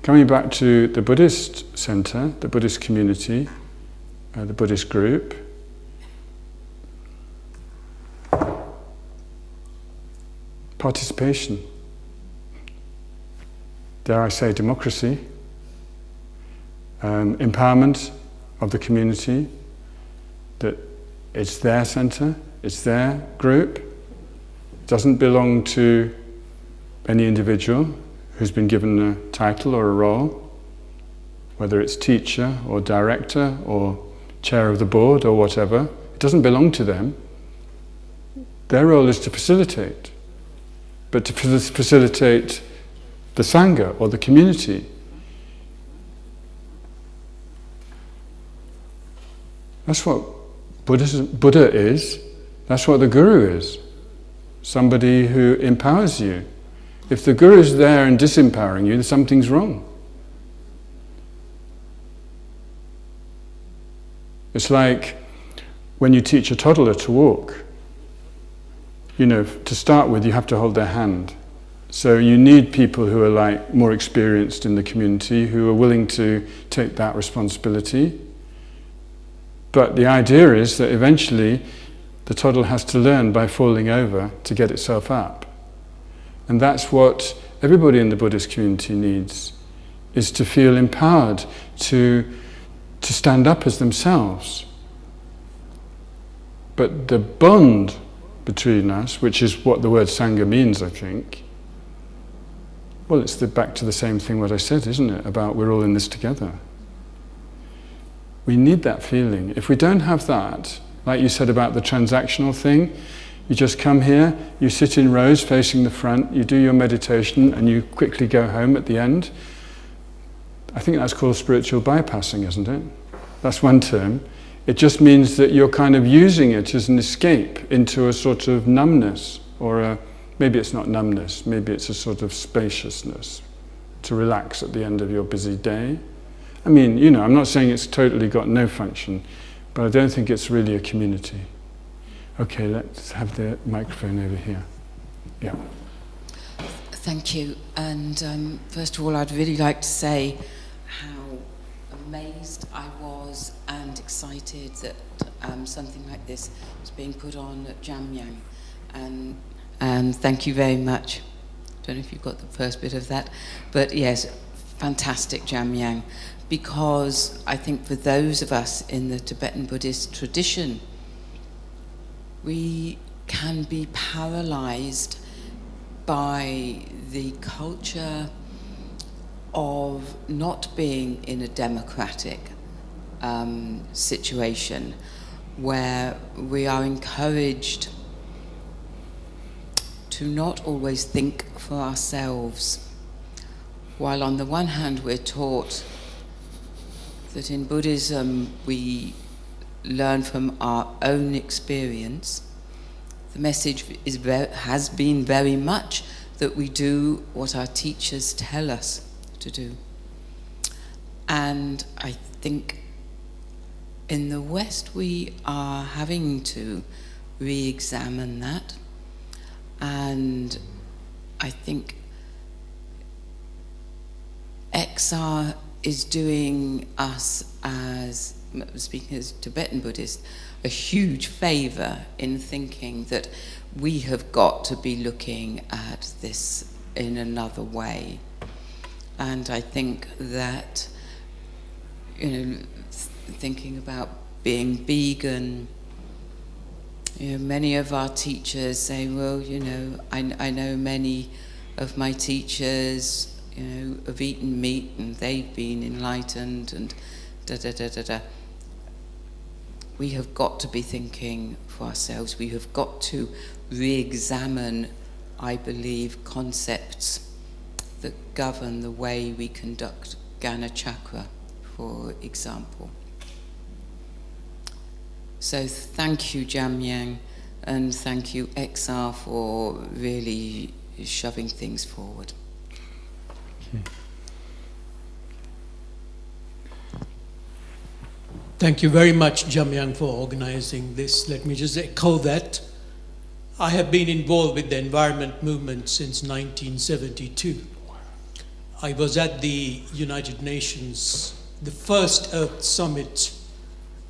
Coming back to the Buddhist center, the Buddhist community, the Buddhist group, participation. Dare I say democracy, empowerment of the community, that it's their centre, it's their group, it doesn't belong to any individual who's been given a title or a role. whether it's teacher or director or chair of the board or whatever. It doesn't belong to them. Their role is to facilitate, but to facilitate the Sangha or the community. That's what Buddha is. That's what the Guru is. Somebody who empowers you. If the Guru is there and disempowering you, then something's wrong. It's like when you teach a toddler to walk. You know, to start with, you have to hold their hand. So you need people who are like more experienced in the community, who are willing to take that responsibility. But the idea is that eventually the toddler has to learn by falling over to get itself up. And that's what everybody in the Buddhist community needs, is to feel empowered to stand up as themselves. But the bond between us, which is what the word Sangha means, I think, well, it's back to the same thing what I said, isn't it? About we're all in this together. We need that feeling. If we don't have that, like you said about the transactional thing, you just come here, you sit in rows facing the front, you do your meditation, and you quickly go home at the end. I think that's called spiritual bypassing, isn't it? That's one term. It just means that you're kind of using it as an escape into a sort of numbness, or maybe it's not numbness, maybe it's a sort of spaciousness, to relax at the end of your busy day. I mean, you know, I'm not saying it's totally got no function, but I don't think it's really a community. Okay, let's have the microphone over here. Yeah. Thank you. And first of all, I'd really like to say how amazed I was and excited that something like this was being put on at Jamyang. And thank you very much. I don't know if you got the first bit of that, but yes, fantastic Jamyang. Because I think for those of us in the Tibetan Buddhist tradition, we can be paralyzed by the culture of not being in a democratic situation where we are encouraged to not always think for ourselves. While on the one hand we're taught that in Buddhism we learn from our own experience, the message has been very much that we do what our teachers tell us to do. And I think in the West we are having to re-examine that. And I think XR is doing us, as speaking as Tibetan Buddhists, a huge favour in thinking that we have got to be looking at this in another way. And I think that, you know, thinking about being vegan, you know, many of our teachers say, well, you know, I know many of my teachers, you know, have eaten meat and they've been enlightened and da-da-da-da-da. We have got to be thinking for ourselves. We have got to re-examine, I believe, concepts that govern the way we conduct Gana Chakra, for example. So thank you, Jamyang, and thank you, XR, for really shoving things forward. Thank you very much, Jamyang, for organizing this. Let me just echo that. I have been involved with the environment movement since 1972. I was at the United Nations, the first Earth Summit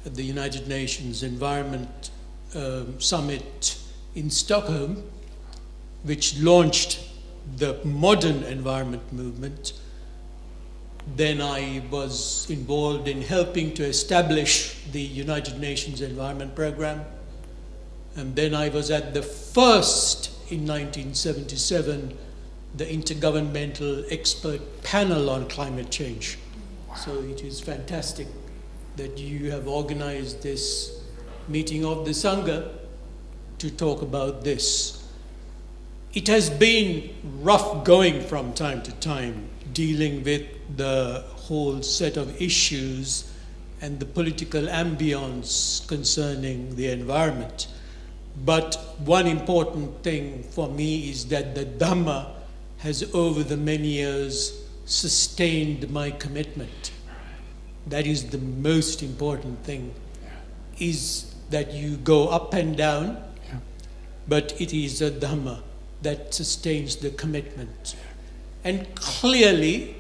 at the United Nations Environment Summit in Stockholm, which launched the modern environment movement. Then I was involved in helping to establish the United Nations Environment Program. And then I was at the first, in 1977, the Intergovernmental Expert Panel on Climate Change. So it is fantastic that you have organized this meeting of the Sangha to talk about this. It has been rough going from time to time, dealing with the whole set of issues and the political ambience concerning the environment. But one important thing for me is that the Dhamma has over the many years sustained my commitment. That is the most important thing, is that you go up and down, but it is a Dhamma that sustains the commitment. And clearly,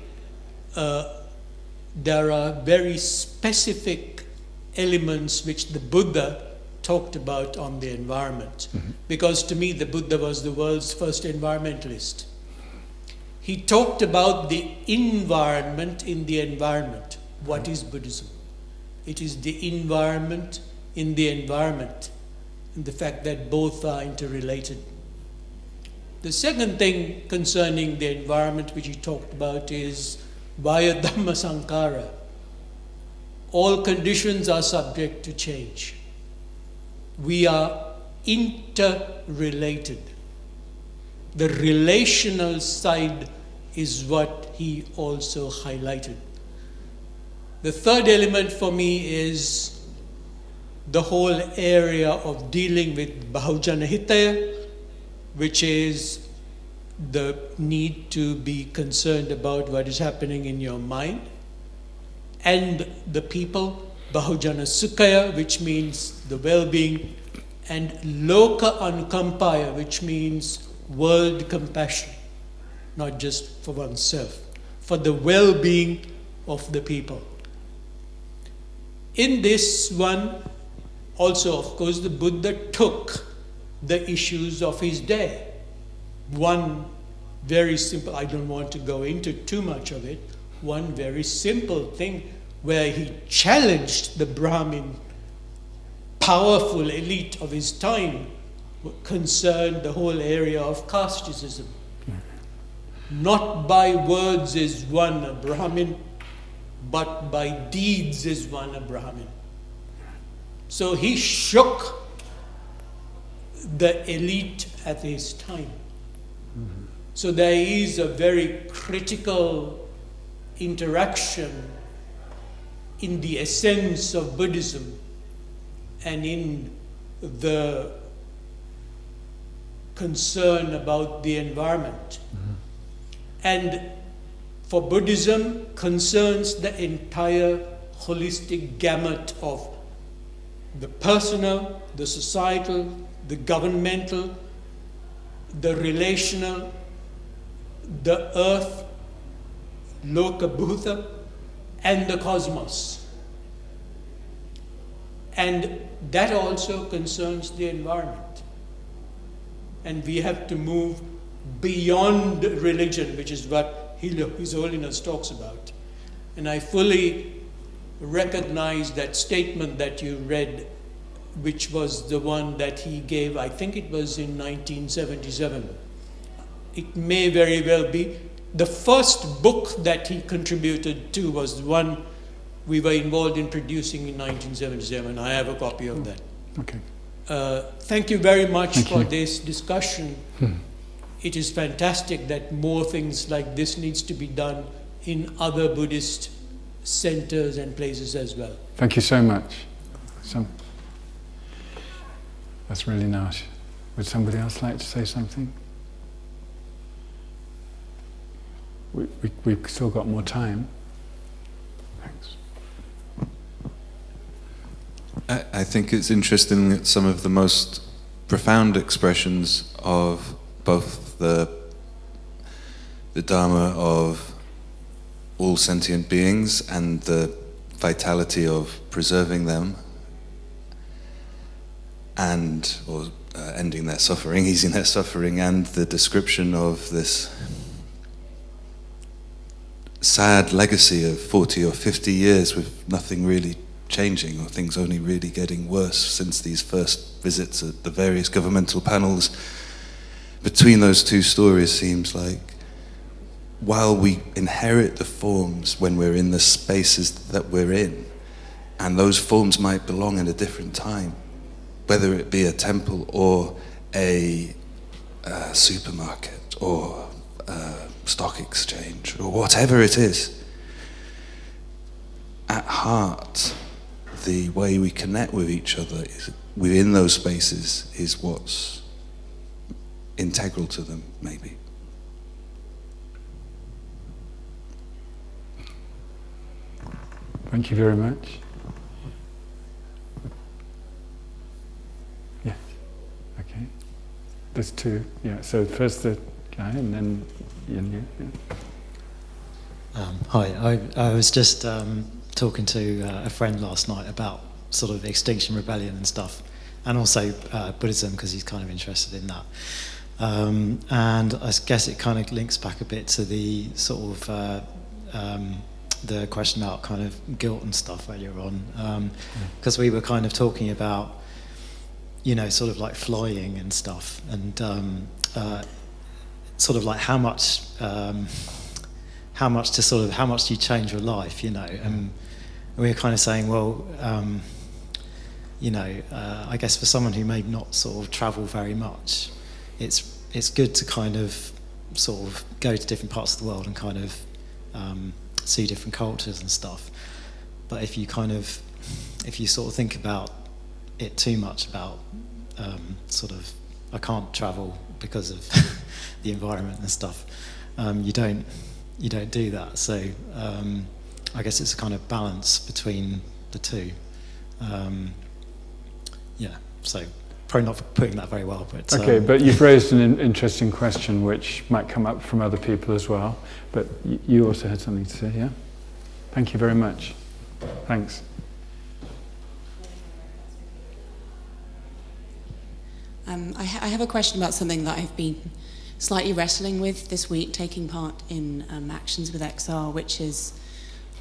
there are very specific elements which the Buddha talked about on the environment. Because to me, the Buddha was the world's first environmentalist. He talked about the environment in the environment. What is Buddhism? It is the environment in the environment, and the fact that both are interrelated. The second thing concerning the environment which he talked about is vaya dhamma sankara. All conditions are subject to change. We are interrelated. The relational side is what he also highlighted. The third element for me is the whole area of dealing with Bahujana Hitaya, which is the need to be concerned about what is happening in your mind, and the people, Bahujana Sukhaya, which means the well-being, and Loka Anukampaya, which means world compassion, not just for oneself, for the well-being of the people. In this one, also, of course, the Buddha took the issues of his day. One very simple, I don't want to go into too much of it, one very simple thing where he challenged the Brahmin, powerful elite of his time, concerned the whole area of casteism. Not by words is one a Brahmin, but by deeds is one a Brahmin. So he shook the elite at his time. So there is a very critical interaction in the essence of Buddhism and in the concern about the environment. And for Buddhism concerns the entire holistic gamut of the personal, the societal, the governmental, the relational, the earth, Loka Bhuta, and the cosmos. And that also concerns the environment. And we have to move beyond religion, which is what His Holiness talks about. And I fully recognize that statement that you read, which was the one that he gave, I think it was in 1977. It may very well be. The first book that he contributed to was the one we were involved in producing in 1977. I have a copy of that. Okay. Thank you very much for this discussion. It is fantastic that more things like this needs to be done in other Buddhist centers and places as well. Thank you so much. That's really nice. Would somebody else like to say something? We've still got more time. Thanks. I think it's interesting that some of the most profound expressions of both the Dharma of all sentient beings and the vitality of preserving them and ending their suffering, easing their suffering, and the description of this sad legacy of 40 or 50 years with nothing really changing, or things only really getting worse since these first visits at the various governmental panels. Between those two stories seems like while we inherit the forms when we're in the spaces that we're in, and those forms might belong in a different time, whether it be a temple or a supermarket or a stock exchange or whatever it is, at heart, the way we connect with each other within those spaces is what's integral to them, maybe. Thank you very much. Yes. Okay. There's two. Yeah. So first the guy, and then you. Yeah. Hi. I was just talking to a friend last night about sort of Extinction Rebellion and stuff, and also Buddhism, because he's kind of interested in that. And I guess it kind of links back a bit to the sort of the question about kind of guilt and stuff earlier on, because we were kind of talking about, you know, sort of like flying and stuff, and sort of like how much do you change your life, you know, and we were kind of saying, well, you know, I guess for someone who may not sort of travel very much, it's good to kind of sort of go to different parts of the world and kind of see different cultures and stuff. But if you sort of think about it too much, about sort of, I can't travel because of the environment and stuff, you don't do that. So I guess it's a kind of balance between the two. Yeah, so probably not putting that very well, but okay, but you've raised an interesting question which might come up from other people as well, but you also had something to say. Yeah, thank you very much. Thanks. I have a question about something that I've been slightly wrestling with this week, taking part in Actions with XR, which is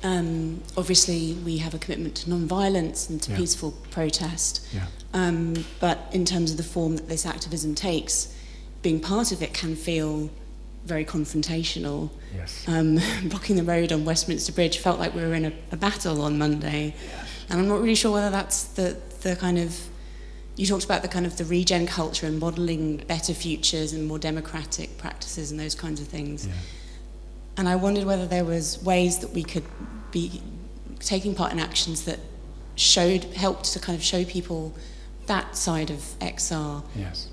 obviously we have a commitment to non-violence and to peaceful protest, but in terms of the form that this activism takes, being part of it can feel very confrontational. Yes. Blocking the road on Westminster Bridge felt like we were in a battle on Monday, and I'm not really sure whether that's the kind of, you talked about the kind of the regen culture and modelling better futures and more democratic practices and those kinds of things. Yeah. And I wondered whether there was ways that we could be taking part in actions that helped to kind of show people that side of XR. Yes.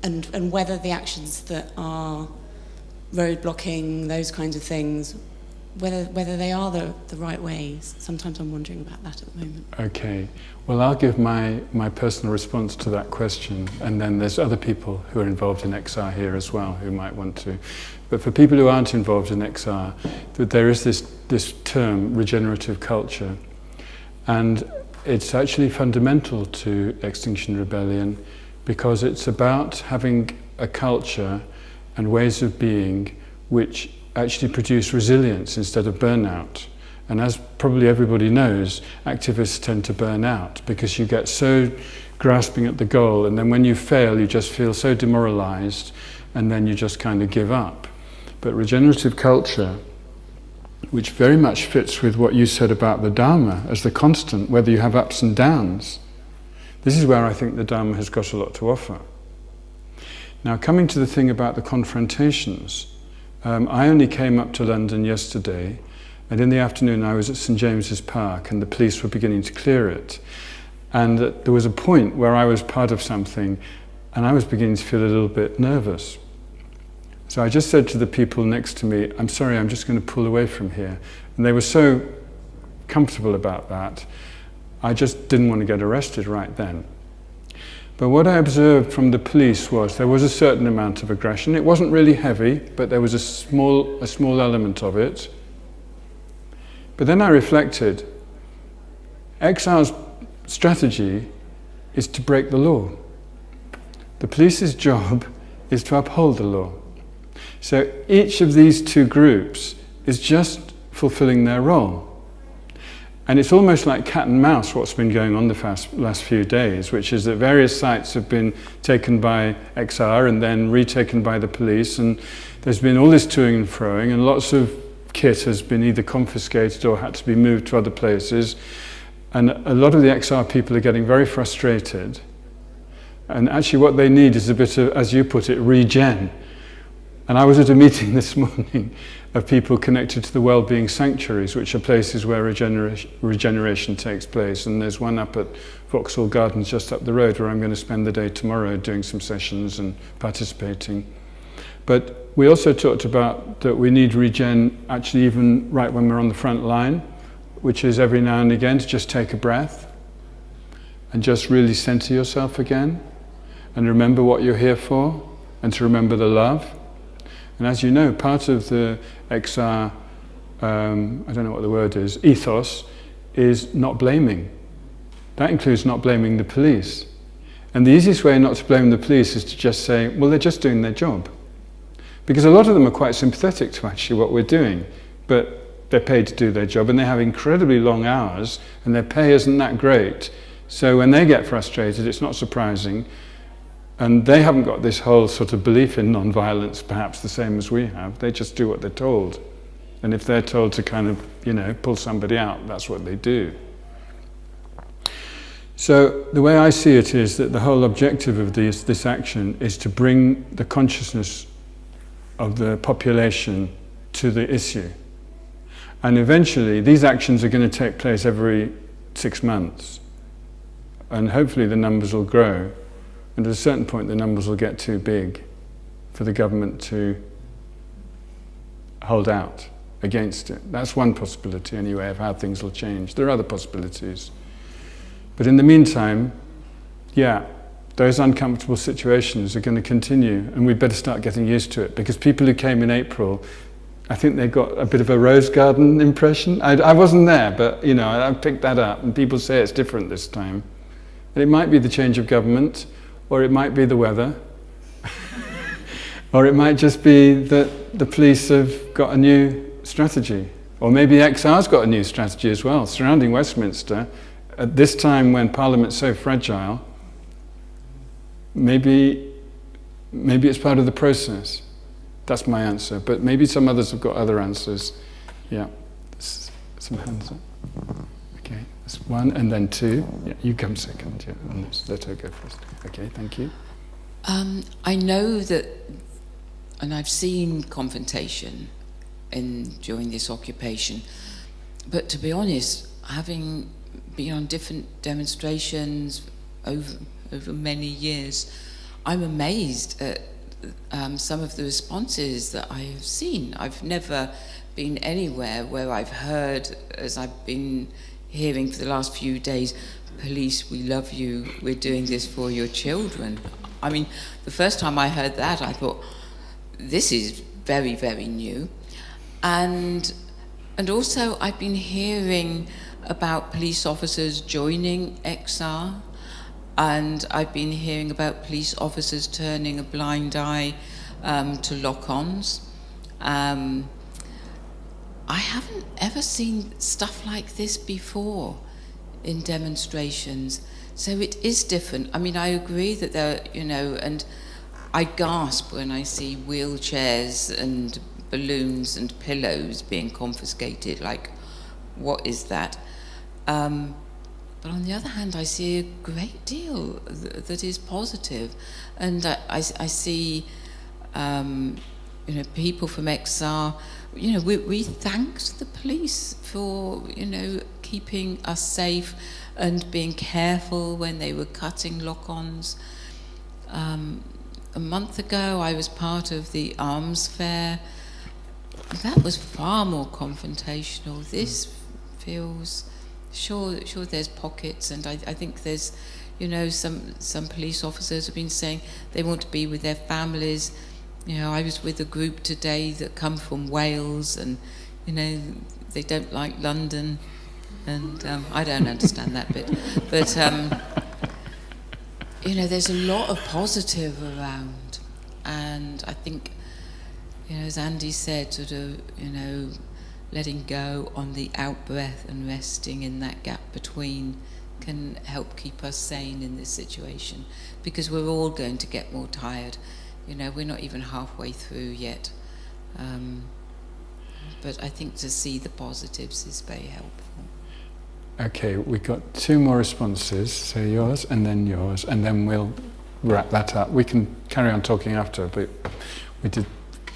And whether the actions that are road blocking, those kinds of things, whether they are the right ways. Sometimes I'm wondering about that at the moment. Okay, well, I'll give my personal response to that question, and then there's other people who are involved in XR here as well who might want to. But for people who aren't involved in XR, there is this term, regenerative culture, and it's actually fundamental to Extinction Rebellion because it's about having a culture and ways of being which actually produce resilience instead of burnout. And as probably everybody knows, activists tend to burn out because you get so grasping at the goal, and then when you fail, you just feel so demoralized, and then you just kind of give up. But regenerative culture, which very much fits with what you said about the Dharma as the constant, whether you have ups and downs, this is where I think the Dharma has got a lot to offer. Now, coming to the thing about the confrontations, I only came up to London yesterday, and in the afternoon I was at St James's Park and the police were beginning to clear it. And there was a point where I was part of something and I was beginning to feel a little bit nervous. So I just said to the people next to me, I'm sorry, I'm just going to pull away from here. And they were so comfortable about that, I just didn't want to get arrested right then. But what I observed from the police was there was a certain amount of aggression. It wasn't really heavy, but there was a small element of it. But then I reflected, XR's strategy is to break the law. The police's job is to uphold the law. So each of these two groups is just fulfilling their role. And it's almost like cat and mouse what's been going on the last few days, which is that various sites have been taken by XR and then retaken by the police, and there's been all this toing and froing, and lots of kit has been either confiscated or had to be moved to other places. And a lot of the XR people are getting very frustrated. And actually what they need is a bit of, as you put it, regen. And I was at a meeting this morning of people connected to the well-being sanctuaries, which are places where regeneration takes place. And there's one up at Vauxhall Gardens just up the road where I'm going to spend the day tomorrow doing some sessions and participating. But we also talked about that we need regen actually even right when we're on the front line, which is every now and again to just take a breath and just really center yourself again and remember what you're here for and to remember the love. And as you know, part of the XR, I don't know what the word is, ethos, is not blaming. That includes not blaming the police. And the easiest way not to blame the police is to just say, well, they're just doing their job. Because a lot of them are quite sympathetic to actually what we're doing, but they're paid to do their job and they have incredibly long hours and their pay isn't that great. So when they get frustrated, it's not surprising. And they haven't got this whole sort of belief in non-violence, perhaps the same as we have. They just do what they're told. And if they're told to kind of, pull somebody out, that's what they do. So the way I see it is that the whole objective of this action is to bring the consciousness of the population to the issue. And eventually, these actions are going to take place every 6 months. And hopefully the numbers will grow. And at a certain point, the numbers will get too big for the government to hold out against it. That's one possibility, anyway, of how things will change. There are other possibilities. But in the meantime, those uncomfortable situations are going to continue, and we'd better start getting used to it, because people who came in April, I think they got a bit of a rose garden impression. I wasn't there, but, I picked that up, and people say it's different this time. And it might be the change of government, or it might be the weather, or it might just be that the police have got a new strategy, or maybe XR's got a new strategy as well, surrounding Westminster. At this time when Parliament's so fragile, maybe it's part of the process. That's my answer, but maybe some others have got other answers. Yeah, some hands up. Okay, that's one, and then two. Yeah, you come second, and let her go first. Okay, thank you. I know that, and I've seen confrontation during this occupation, but to be honest, having been on different demonstrations over many years, I'm amazed at some of the responses that I have seen. I've never been anywhere where I've heard, as I've been hearing for the last few days, police, we love you, we're doing this for your children. I mean, the first time I heard that, I thought, this is very, very new. And also, I've been hearing about police officers joining XR, and I've been hearing about police officers turning a blind eye to lock-ons. I haven't ever seen stuff like this before in demonstrations, so it is different. I mean, I agree that there, and I gasp when I see wheelchairs and balloons and pillows being confiscated, like, what is that? But on the other hand, I see a great deal that is positive, and I see, people from XR. We thanked the police for, keeping us safe and being careful when they were cutting lock-ons. A month ago, I was part of the arms fair. That was far more confrontational. This feels, sure there's pockets, and I think there's, some police officers have been saying they want to be with their families. I was with a group today that come from Wales, and, they don't like London, and I don't understand that bit. But, there's a lot of positive around, and I think, as Andy said, sort of, letting go on the out-breath and resting in that gap between can help keep us sane in this situation, because we're all going to get more tired. You know, we're not even halfway through yet. But I think to see the positives is very helpful. Okay, we've got 2 more responses, so yours, and then we'll wrap that up. We can carry on talking after, but we did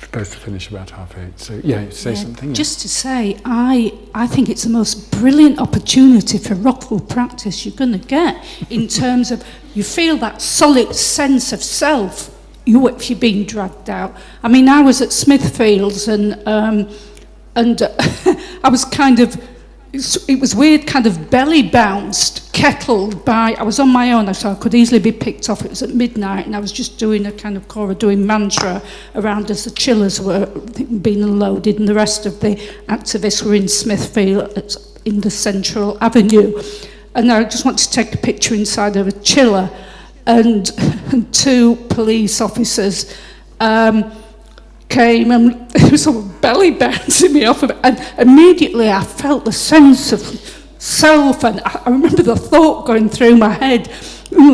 supposed to finish about 8:30. So yeah, say something. Just to say, I think it's the most brilliant opportunity for Rockwool practice you're going to get, in terms of you feel that solid sense of self if you're being dragged out. I mean, I was at Smithfields and I was kind of, it was weird, kind of belly bounced, kettled by, I was on my own, so I could easily be picked off. It was at midnight and I was just doing a kind of doing mantra around as the chillers were being unloaded, and the rest of the activists were in Smithfield in the Central Avenue. And I just wanted to take a picture inside of a chiller, and 2 police officers came and it was sort of belly bouncing me off of it, and immediately I felt the sense of self, and I remember the thought going through my head,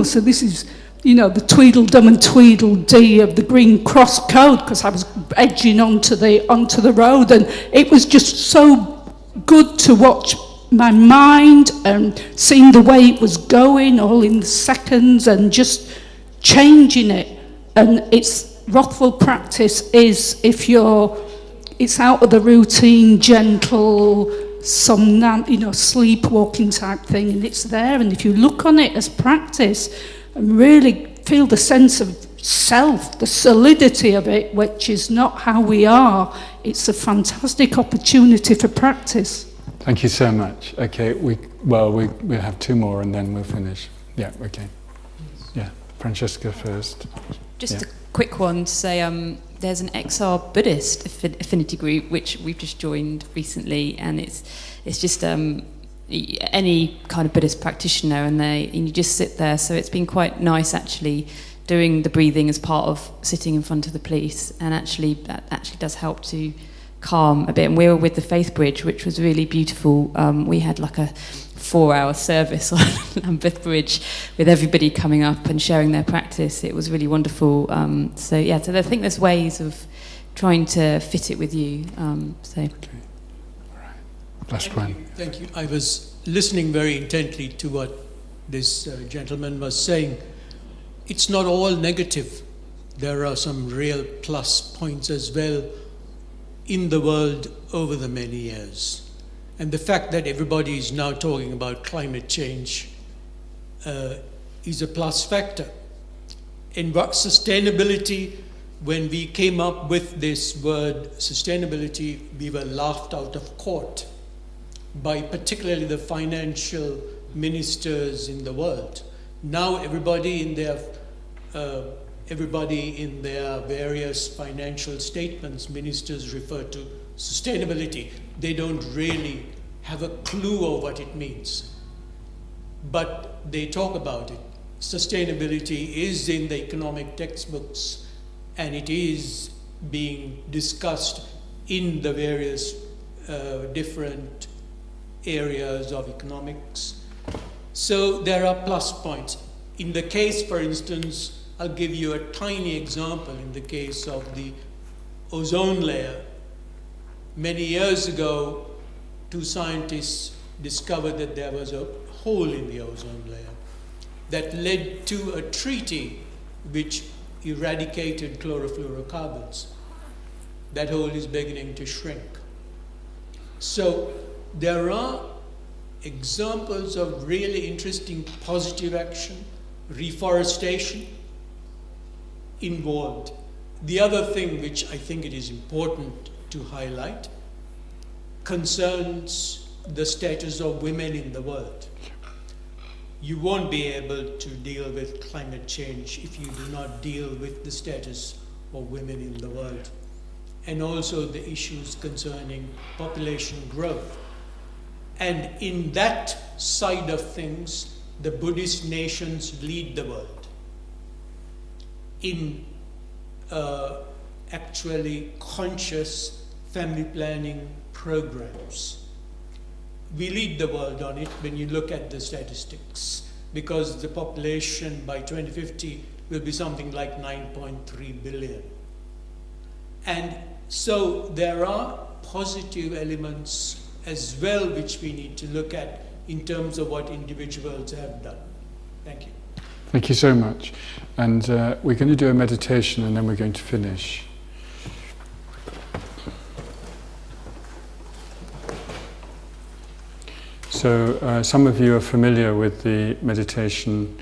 so this is, the Tweedledum and Tweedledee of the Green Cross Code, because I was edging onto the road, and it was just so good to watch my mind and seeing the way it was going all in seconds and just changing it. And it's Rockwool practice is, it's out of the routine, gentle, sleepwalking type thing, and it's there. And if you look on it as practice and really feel the sense of self, the solidity of it, which is not how we are, it's a fantastic opportunity for practice. Thank you so much. Okay, we have 2 more and then we'll finish. Yeah, okay. Yeah, Francesca first. Just a quick one to say, there's an XR Buddhist affinity group which we've just joined recently, and it's just any kind of Buddhist practitioner, and you just sit there. So it's been quite nice actually doing the breathing as part of sitting in front of the police, and that actually does help to calm a bit. And we were with the Faith Bridge, which was really beautiful. We had like a 4-hour service on Lambeth Bridge with everybody coming up and sharing their practice. It was really wonderful. So I think there's ways of trying to fit it with you. Okay. All right. Last one. Thank you. I was listening very intently to what this gentleman was saying. It's not all negative. There are some real plus points as well in the world over the many years. And the fact that everybody is now talking about climate change is a plus factor. In sustainability, when we came up with this word sustainability, we were laughed out of court by particularly the financial ministers in the world. Now everybody in their various financial statements, ministers refer to sustainability. They don't really have a clue of what it means, but they talk about it. Sustainability is in the economic textbooks, and it is being discussed in the various different areas of economics. So there are plus points. In the case, for instance, I'll give you a tiny example. In the case of the ozone layer, many years ago, 2 scientists discovered that there was a hole in the ozone layer that led to a treaty which eradicated chlorofluorocarbons. That hole is beginning to shrink. So there are examples of really interesting positive action, reforestation involved. The other thing which I think it is important to highlight concerns the status of women in the world. You won't be able to deal with climate change if you do not deal with the status of women in the world, and also the issues concerning population growth. And in that side of things, the Buddhist nations lead the world in actually conscious family planning programs. We lead the world on it when you look at the statistics, because the population by 2050 will be something like 9.3 billion. And so there are positive elements as well which we need to look at in terms of what individuals have done. Thank you. Thank you so much. And we're going to do a meditation and then we're going to finish. So some of you are familiar with the meditation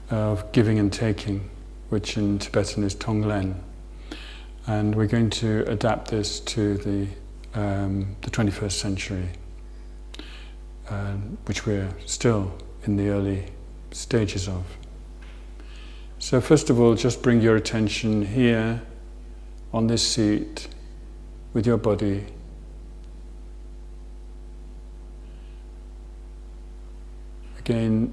of giving and taking, which in Tibetan is Tonglen. And we're going to adapt this to the 21st century, which we're still in the early stages of. So first of all, just bring your attention here on this seat with your body. Again,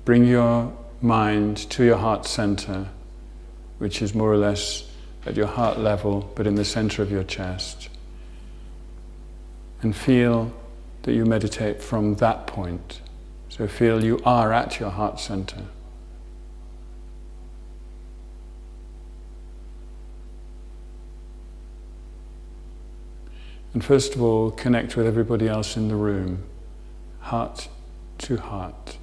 bring your mind to your heart center, which is more or less at your heart level, but in the center of your chest. And feel that you meditate from that point. So feel you are at your heart center. And first of all, connect with everybody else in the room, heart to heart.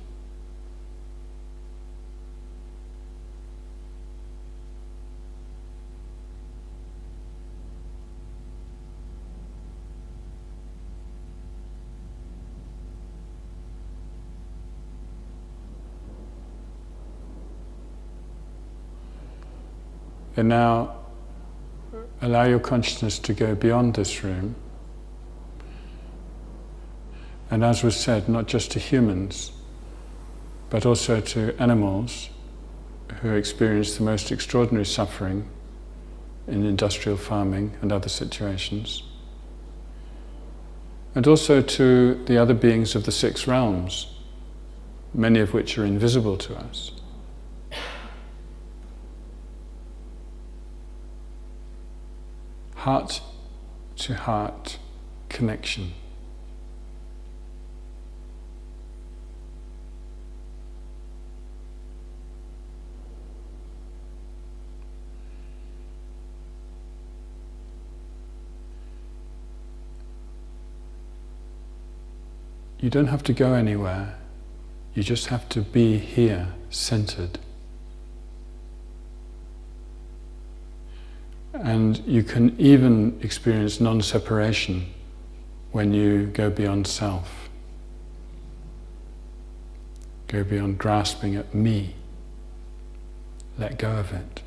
And now, allow your consciousness to go beyond this room. And as was said, not just to humans, but also to animals who experience the most extraordinary suffering in industrial farming and other situations. And also to the other beings of the 6 realms, many of which are invisible to us. Heart to heart connection. You don't have to go anywhere, you just have to be here, centered. And you can even experience non-separation when you go beyond self. Go beyond grasping at me. Let go of it.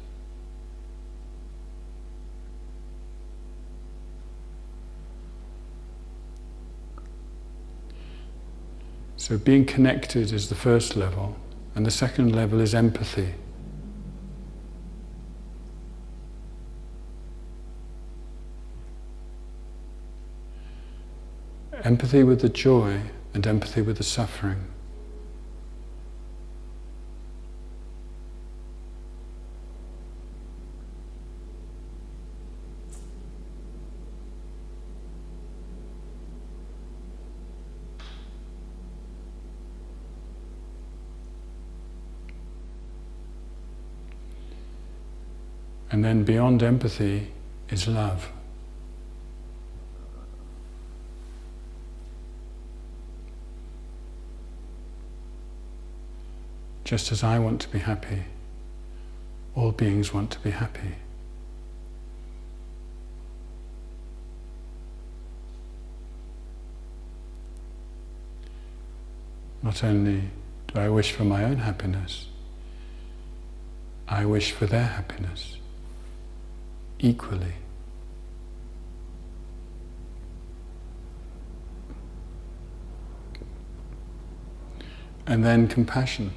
So being connected is the first level, and the second level is empathy. Empathy with the joy and empathy with the suffering. And then beyond empathy is love. Just as I want to be happy, all beings want to be happy. Not only do I wish for my own happiness, I wish for their happiness equally. And then compassion.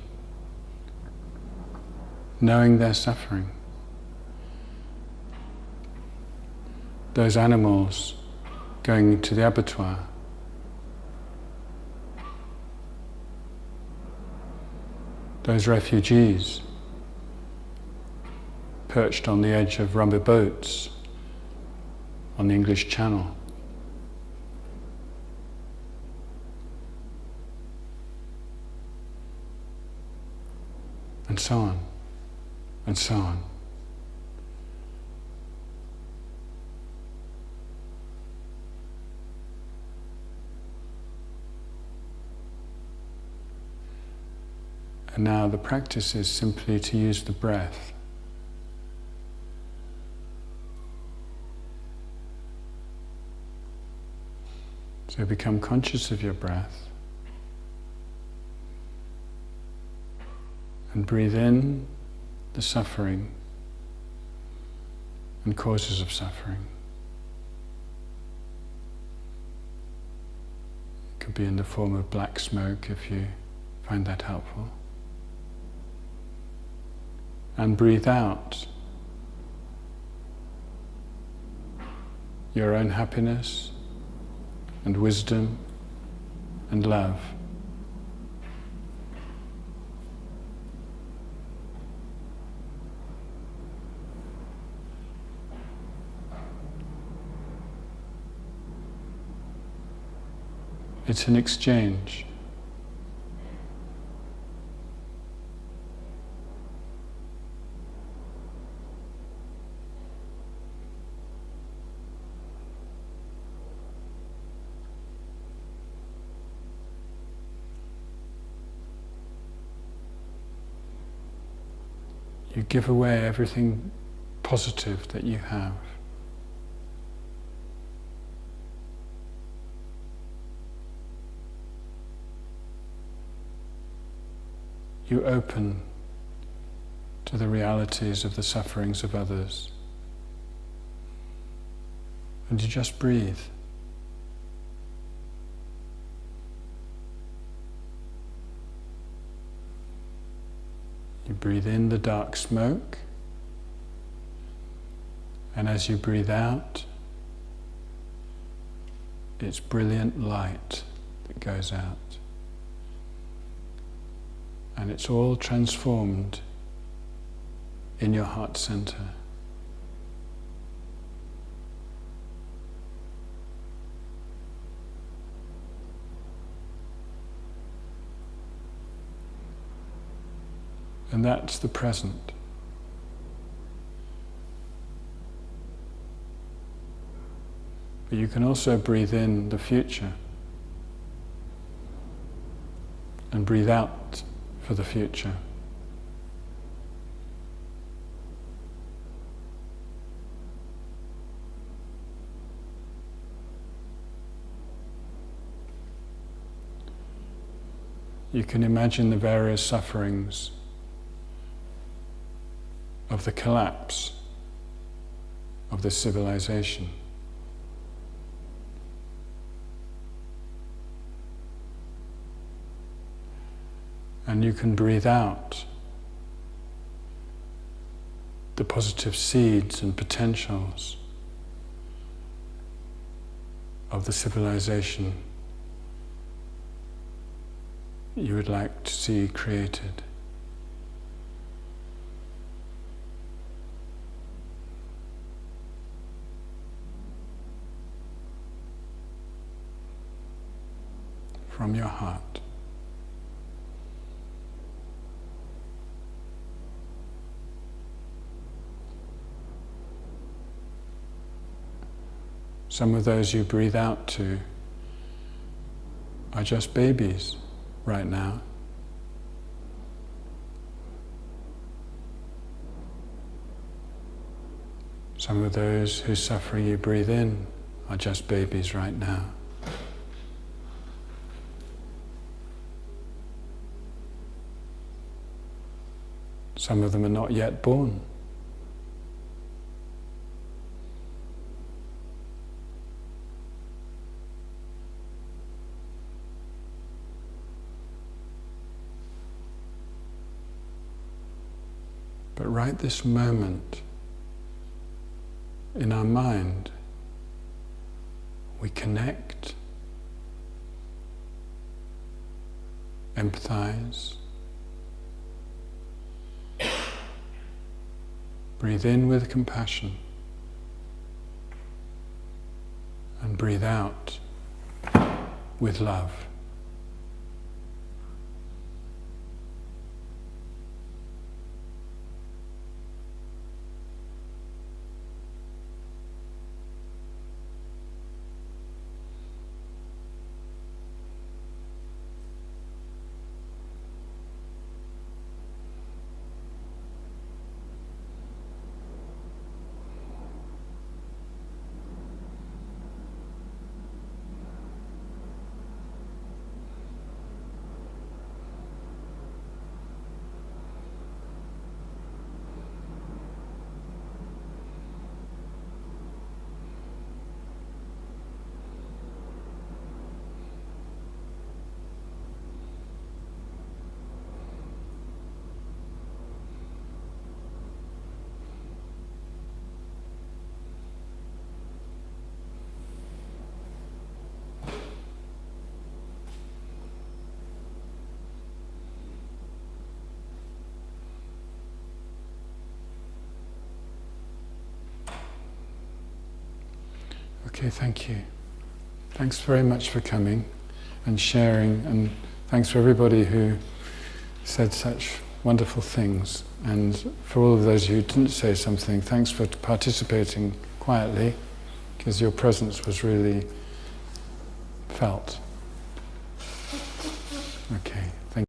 Knowing their suffering. Those animals going to the abattoir. Those refugees perched on the edge of rubber boats on the English Channel, so on, and so on. And now the practice is simply to use the breath. So become conscious of your breath and breathe in the suffering and causes of suffering. It could be in the form of black smoke if you find that helpful. And breathe out your own happiness and wisdom and love. It's an exchange. You give away everything positive that you have. You open to the realities of the sufferings of others. And you just breathe. You breathe in the dark smoke, and as you breathe out, it's brilliant light that goes out. And it's all transformed in your heart center. And that's the present. But you can also breathe in the future and breathe out for the future. You can imagine the various sufferings of the collapse of this civilization. And you can breathe out the positive seeds and potentials of the civilization you would like to see created. From your heart. Some of those you breathe out to are just babies right now. Some of those whose suffering you breathe in are just babies right now. Some of them are not yet born. But right this moment, in our mind, we connect, empathize, breathe in with compassion, and breathe out with love. Okay, thank you. Thanks very much for coming and sharing, and thanks for everybody who said such wonderful things. And for all of those who didn't say something, thanks for participating quietly, because your presence was really felt. Okay.